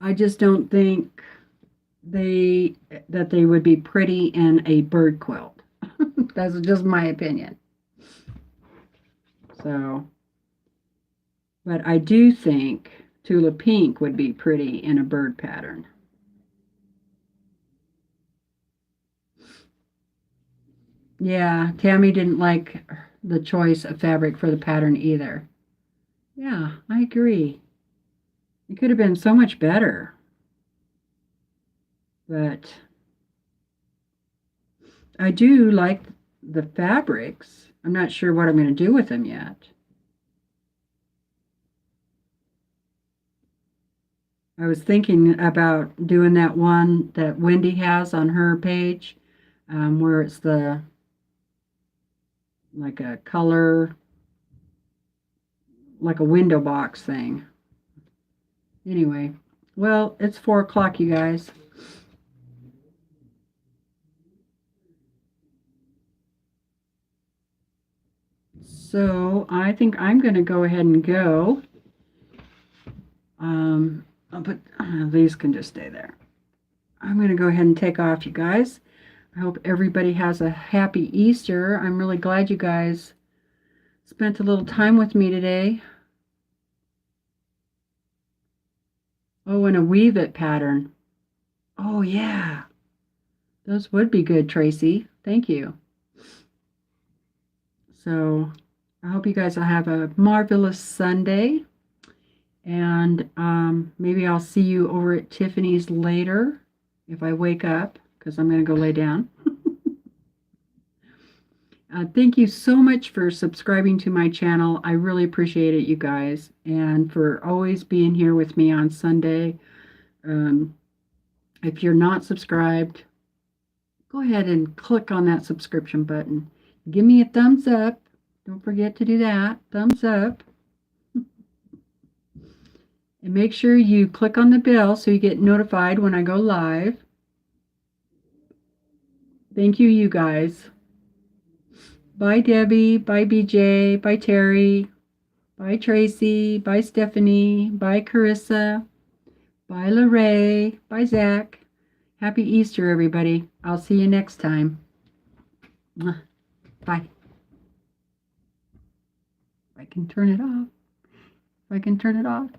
I just don't think that they would be pretty in a bird quilt. That's just my opinion. So, but I do think Tula Pink would be pretty in a bird pattern. Yeah, Tammy didn't like the choice of fabric for the pattern either. Yeah, I agree. It could have been so much better. But I do like the fabrics. I'm not sure what I'm going to do with them yet. I was thinking about doing that one that Wendy has on her page, where it's like a color, like a window box thing. Anyway, well, it's 4 o'clock, you guys. So I think I'm going to go ahead and go. I'll put these can just stay there. I'm going to go ahead and take off, you guys. I hope everybody has a happy Easter. I'm really glad you guys spent a little time with me today. Oh, and a Weave It pattern. Oh, yeah. Those would be good, Tracy. Thank you. So I hope you guys will have a marvelous Sunday. And maybe I'll see you over at Tiffany's later if I wake up, because I'm going to go lay down. Thank you so much for subscribing to my channel. I really appreciate it, you guys, and for always being here with me on Sunday. If you're not subscribed, go ahead and click on that subscription button. Give me a thumbs up. Don't forget to do that. Thumbs up. And make sure you click on the bell so you get notified when I go live. Thank you, you guys. Bye, Debbie. Bye, BJ. Bye, Terry. Bye, Tracy. Bye, Stephanie. Bye, Carissa. Bye, Lorraine. Bye, Zach. Happy Easter, everybody. I'll see you next time. Bye. If I can turn it off.